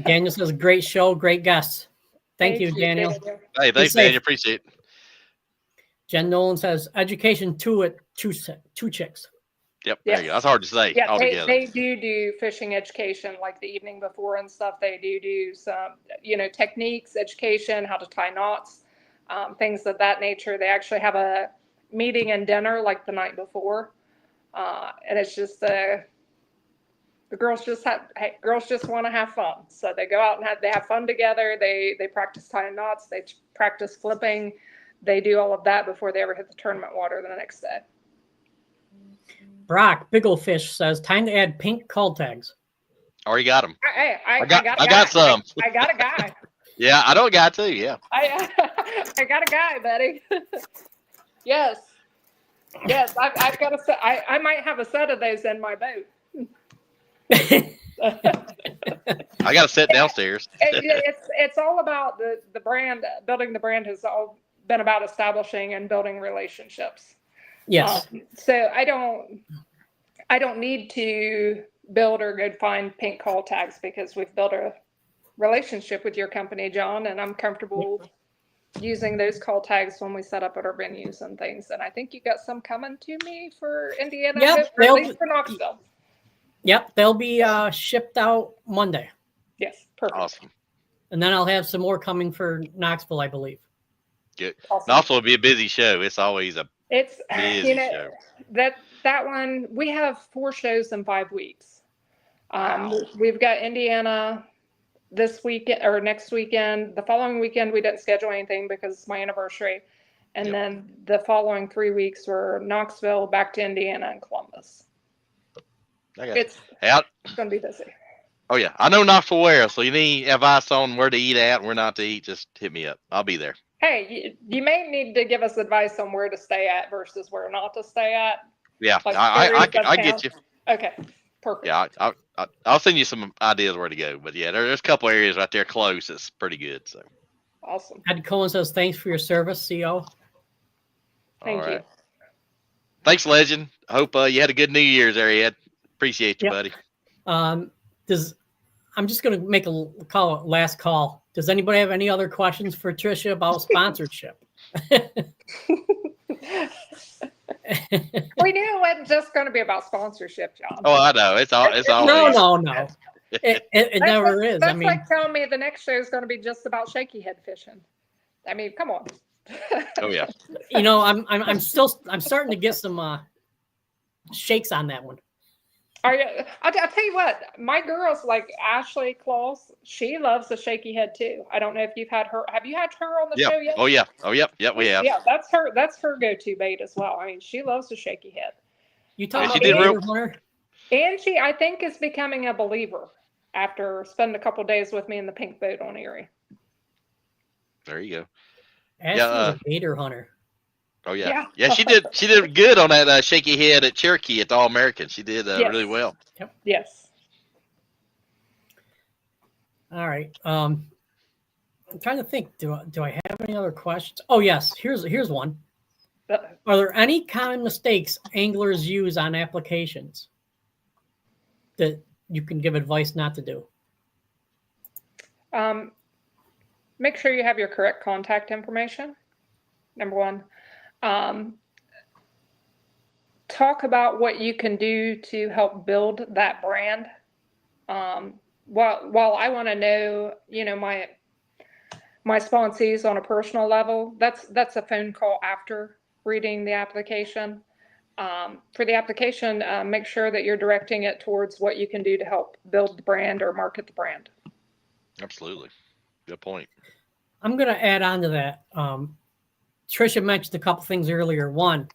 Daniel says great show, great guests. Thank you, Daniel.
Hey, thanks, Daniel. Appreciate it.
Jen Nolan says education two chicks.
Yep, there you go. That's hard to say.
Yeah,
altogether.
they do fishing education like the evening before and stuff. They do some, techniques, education, how to tie knots, things of that nature. They actually have a meeting and dinner like the night before, and it's just the girls just want to have fun. So they go out and they have fun together. They practice tying knots. They practice flipping. They do all of that before they ever hit the tournament water the next day.
Brock Bigglefish says, time to add pink call tags.
Already got them.
I
got some.
I got a guy.
Yeah, I know a guy too. Yeah.
I got a guy, buddy. Yes. I've got a set. I might have a set of those in my boat.
I got a set downstairs.
It's all about the brand. Building the brand has all been about establishing and building relationships.
Yes.
So I don't need to build or go find pink call tags because we've built a relationship with your company, John, and I'm comfortable using those call tags when we set up at our venues and things. And I think you got some coming to me for Indiana, or at least for Knoxville.
Yep, they'll be shipped out Monday.
Yes, perfect.
Awesome.
And then I'll have some more coming for Knoxville, I believe.
Good.
Awesome.
Knoxville will be a busy show. It's always a busy show.
That one, we have 4 shows in 5 weeks.
Wow.
We've got Indiana this weekend or next weekend. The following weekend, we didn't schedule anything because it's my anniversary. And then the following 3 weeks were Knoxville, back to Indiana, and Columbus. It's going to be busy.
Oh, yeah. I know Knoxville where, so you need advice on where to eat at and where not to eat, just hit me up. I'll be there.
Hey, you may need to give us advice on where to stay at versus where not to stay at.
Yeah,
Like
I get you.
Okay, perfect.
Yeah, I'll send you some ideas where to go. But yeah, there's a couple areas right there close that's pretty good. So
Awesome.
Ed Cohen says, thanks for your service, CO.
Thank you.
Thanks, Legend. I hope you had a good New Year's there, Ed. Appreciate you,
Yep.
buddy.
I'm just going to make a last call. Does anybody have any other questions for Tricia about sponsorship?
We knew it wasn't just going to be about sponsorship, John.
Oh, I know. It's always.
No. It never is.
That's like telling me the next show is going to be just about shaky head fishing. I mean, come on.
Oh yeah.
I'm starting to get some shakes on that one.
I'll tell you what, my girls like Ashley Claus, she loves the shaky head too. I don't know if you've had her. Have you had her on the show yet?
Oh yeah. Yep, we have.
Yeah, that's her go-to bait as well. I mean, she loves the shaky head.
You talking
she
about
did
Hunter?
And she, I think, is becoming a believer after spending a couple days with me in the pink boat on Erie.
There you go.
Ashley's a gator hunter.
Oh yeah. She did good on that shaky head at Cherokee at the All American. She did really well.
Yep.
Yes.
All right. I'm trying to think. Do I have any other questions? Oh yes. Here's one. Are there any common mistakes anglers use on applications that you can give advice not to do?
Make sure you have your correct contact information. Number one. Talk about what you can do to help build that brand. While I want to know, my sponsees on a personal level, that's a phone call after reading the application. For the application, make sure that you're directing it towards what you can do to help build the brand or market the brand.
Absolutely. Good point.
I'm going to add on to that. Tricia mentioned a couple things earlier. One,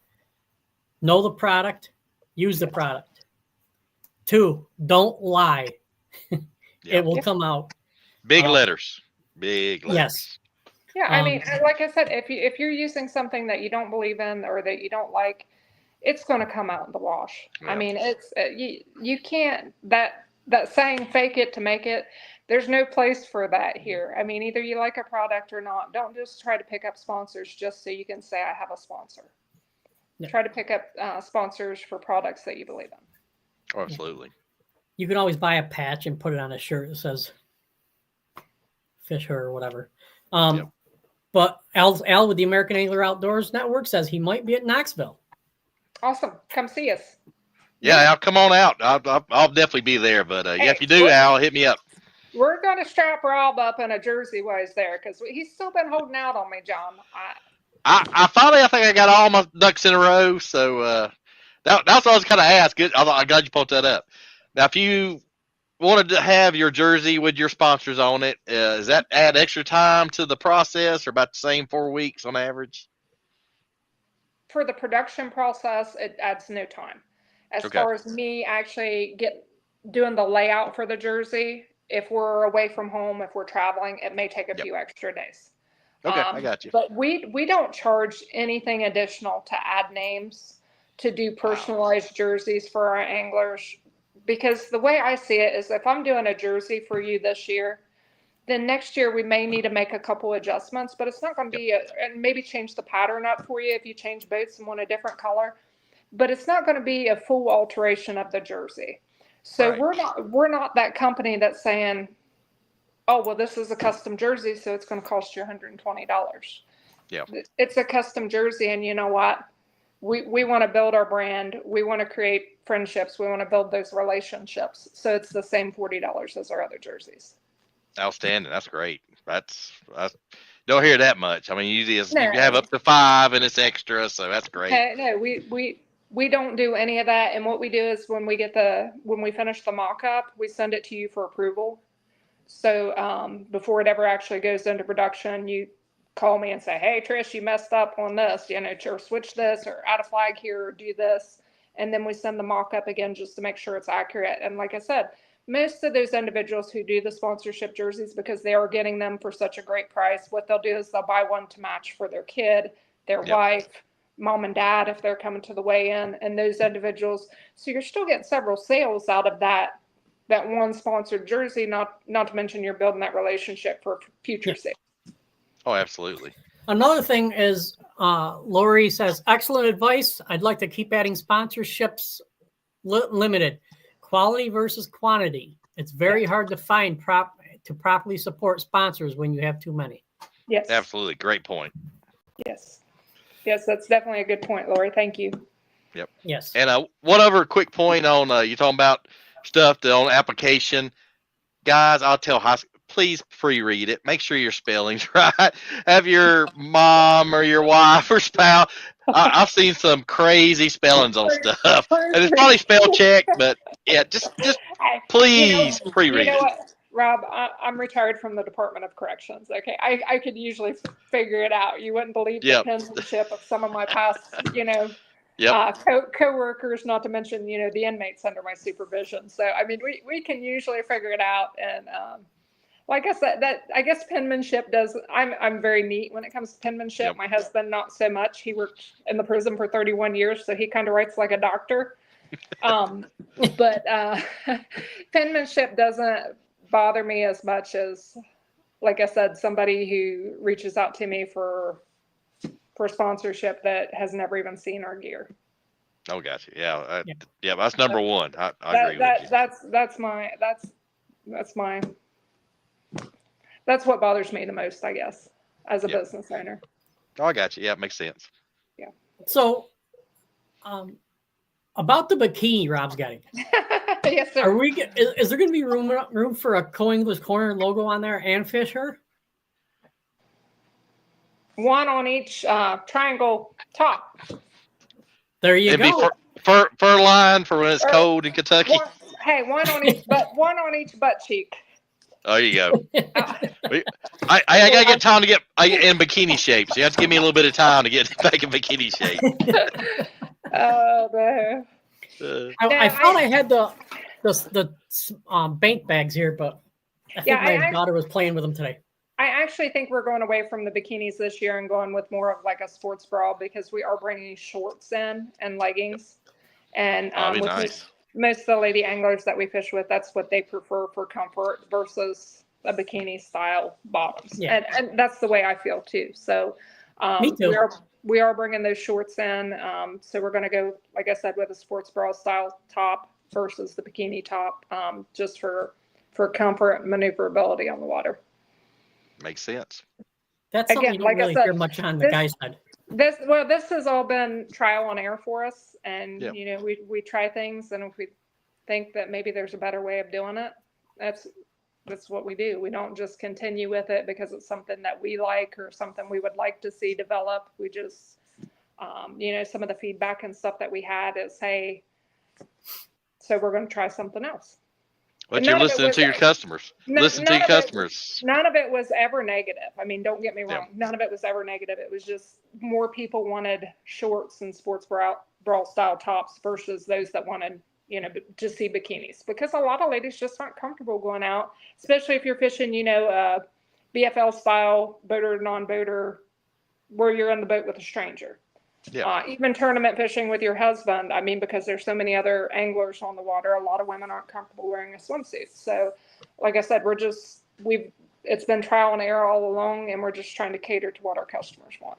know the product, use the product. Two, don't lie. It will come out.
Big letters. Big letters.
Yes.
Yeah, I mean, like I said, if you're using something that you don't believe in or that you don't like, it's going to come out in the wash. Yeah. I mean, it's you can't that saying "fake it to make it." There's no place for that here. I mean, either you like a product or not. Don't just try to pick up sponsors just so you can say I have a sponsor. Yeah. Try to pick up sponsors for products that you believe in.
Oh, absolutely.
You can always buy a patch and put it on a shirt that says "Fish Her" or whatever. But Al with the American Angler Outdoors Network says he might be at Knoxville.
Awesome. Come see us.
Yeah, Al, come on out. I'll definitely be there. But if you do, Al, hit me up.
We're going to strap Rob up in a jersey while he's there because he's still been holding out on me, John.
I finally, I think I got all my ducks in a row. So that's what I was kind of asked. Good. I'm glad you pulled that up. Now, if you wanted to have your jersey with your sponsors on it, does that add extra time to the process or about the same 4 weeks on average?
For the production process, it adds no time. As far as me actually doing the layout for the jersey, if we're away from home, if we're traveling, it may take a few extra days.
Okay, I got you.
But we don't charge anything additional to add names, to do personalized jerseys for our anglers. Because the way I see it is if I'm doing a jersey for you this year, then next year we may need to make a couple adjustments, but it's not going to be and maybe change the pattern up for you if you change boats and want a different color. But it's not going to be a full alteration of the jersey. So we're not that company that's saying, oh, well, this is a custom jersey, so it's going to cost you $120.
Yeah.
It's a custom jersey, and you know what? We want to build our brand. We want to create friendships. We want to build those relationships. So it's the same $40 as our other jerseys.
Outstanding. That's great. That's don't hear that much. I mean, usually you have up to 5 and it's extra, so that's great.
No, we don't do any of that. And what we do is when we finish the mock-up, we send it to you for approval. So before it ever actually goes into production, you call me and say, hey, Trish, you messed up on this, or switch this or add a flag here or do this. And then we send the mock-up again just to make sure it's accurate. And like I said, most of those individuals who do the sponsorship jerseys, because they are getting them for such a great price, what they'll do is they'll buy one to match for their kid, their wife, mom and dad, if they're coming to the weigh-in, and those individuals. So you're still getting several sales out of that one sponsored jersey, not to mention you're building that relationship for future sales.
Oh, absolutely.
Another thing is, Lori says, excellent advice. I'd like to keep adding sponsorships limited. Quality versus quantity. It's very hard to find to properly support sponsors when you have too many.
Yes.
Absolutely. Great point.
Yes. Yes, that's definitely a good point, Lori. Thank you.
Yep.
Yes.
And one other quick point on you're talking about stuff that on application. Guys, I'll tell please pre-read it. Make sure your spelling's right. Have your mom or your wife or spouse. I've seen some crazy spellings on stuff, and it's probably spell check, but yeah, just please pre-read it.
What, Rob? I'm retired from the Department of Corrections. Okay, I could usually figure it out. You wouldn't believe the penmanship of some of my past, co-workers, not to mention, the inmates under my supervision. So, I mean, we can usually figure it out. And well, I guess I guess penmanship does. I'm very neat when it comes to penmanship. Yep. My husband, not so much. He worked in the prison for 31 years, so he kind of writes like a doctor. But penmanship doesn't bother me as much as, like I said, somebody who reaches out to me for sponsorship that has never even seen our gear.
Oh, gotcha. Yeah. That's number one. I agree with you. That's what bothers me the most, I guess, as a business owner. Oh, I got you. Yeah, it makes sense.
Yeah.
So, about the bikini Rob's got it.
Yes, sir.
Is there going to be room for a Co-English Corner logo on there and Fish Her?
One on each triangle top.
There you go.
Be fur line for when it's cold in Kentucky.
One on each butt cheek.
There you go. I gotta get time to get in bikini shape. So you have to give me a little bit of time to get back in bikini shape.
Oh man.
I thought I had the bank bags here, but I think my daughter was playing with them today.
I actually think we're going away from the bikinis this year and going with more of like a sports bra, because we are bringing shorts in and leggings. And
nice.
Most of the lady anglers that we fish with, that's what they prefer for comfort versus a bikini style bottoms. Yeah. And that's the way I feel too. So
me too.
We are bringing those shorts in. So we're going to go, like I said, with a sports bra style top versus the bikini top, just for comfort and maneuverability on the water.
Makes sense.
That's something you don't really hear much on the guys' side.
This has all been trial and error for us, and we try things, and if we think that maybe there's a better way of doing it, that's what we do. We don't just continue with it because it's something that we like or something we would like to see develop. We just some of the feedback and stuff that we had is, hey, so we're going to try something else.
But you're listening to your customers. Listen to your customers.
None of it was ever negative. I mean, don't get me wrong. None of it was ever negative. It was just more people wanted shorts and sports bra style tops versus those that wanted, to see bikinis. Because a lot of ladies just aren't comfortable going out, especially if you're fishing, BFL style, boater, non-boater, where you're in the boat with a stranger. Yeah. Even tournament fishing with your husband. I mean, because there's so many other anglers on the water, a lot of women aren't comfortable wearing a swimsuit. So, like I said, it's been trial and error all along, and we're just trying to cater to what our customers want.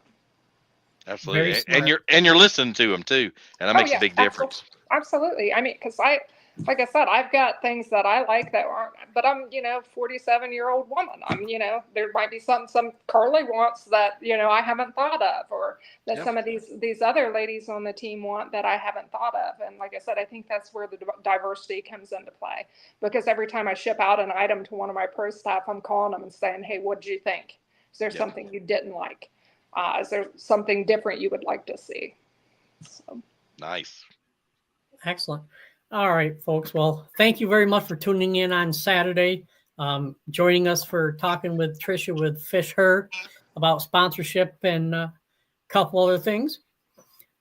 Absolutely, and you're listening to them too, and that makes a big difference.
Absolutely. I mean, because like I said, I've got things that I like that aren't, but I'm, 47-year-old woman. I'm, there might be some Carly wants that, I haven't thought of, or that some of these other ladies on the team want that I haven't thought of. And like I said, I think that's where the diversity comes into play, because every time I ship out an item to one of my pro staff, I'm calling them and saying, hey, what'd you think? Is there something you didn't like? Is there something different you would like to see? So.
Nice.
Excellent. All right, folks. Well, thank you very much for tuning in on Saturday, joining us for talking with Tricia with Fish Her about sponsorship and a couple other things.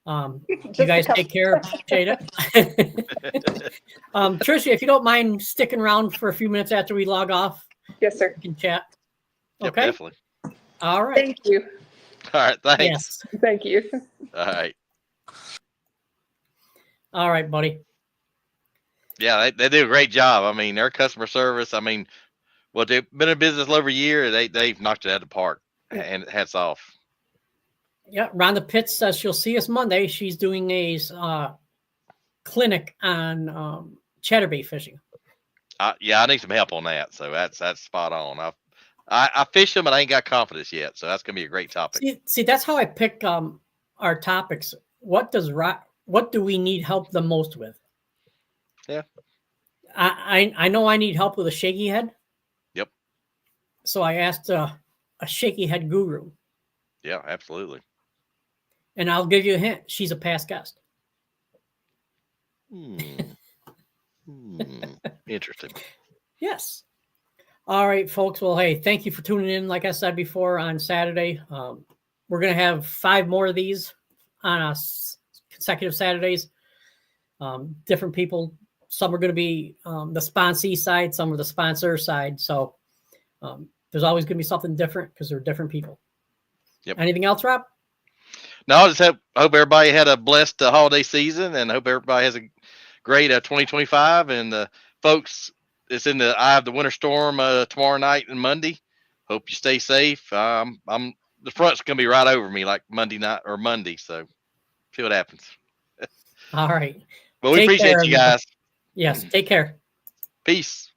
You guys take care. Appreciate it. Tricia, if you don't mind sticking around for a few minutes after we log off.
Yes, sir.
We can chat.
Okay. Yep, definitely.
All right.
Thank you.
All right. Thanks.
Yes.
Thank you.
All right.
All right, buddy.
Yeah, they do a great job. I mean, their customer service, they've been in business over a year. They've knocked it out of the park, and hats off.
Yeah, Rhonda Pitts says she'll see us Monday. She's doing a clinic on chatterbait fishing.
Yeah, I need some help on that. So that's spot on. I fish them, and I ain't got confidence yet. So that's gonna be a great topic.
See, that's how I pick our topics. What do we need help the most with?
Yeah.
I know I need help with a shaky head.
Yep.
So I asked a shaky head guru.
Yeah, absolutely.
And I'll give you a hint. She's a past guest.
Interesting.
Yes. All right, folks. Well, hey, thank you for tuning in. Like I said before, on Saturday, we're going to have 5 more of these on consecutive Saturdays. Different people. Some are going to be the sponsee side. Some are the sponsor side. So there's always going to be something different because they're different people.
Yep.
Anything else, Rob?
No, I just hope everybody had a blessed holiday season, and hope everybody has a great 2025. And folks, it's in the eye of the winter storm tomorrow night and Monday. Hope you stay safe. The front's gonna be right over me like Monday night or Monday, so see what happens.
All right.
But we appreciate you guys.
Yes. Take care.
Peace.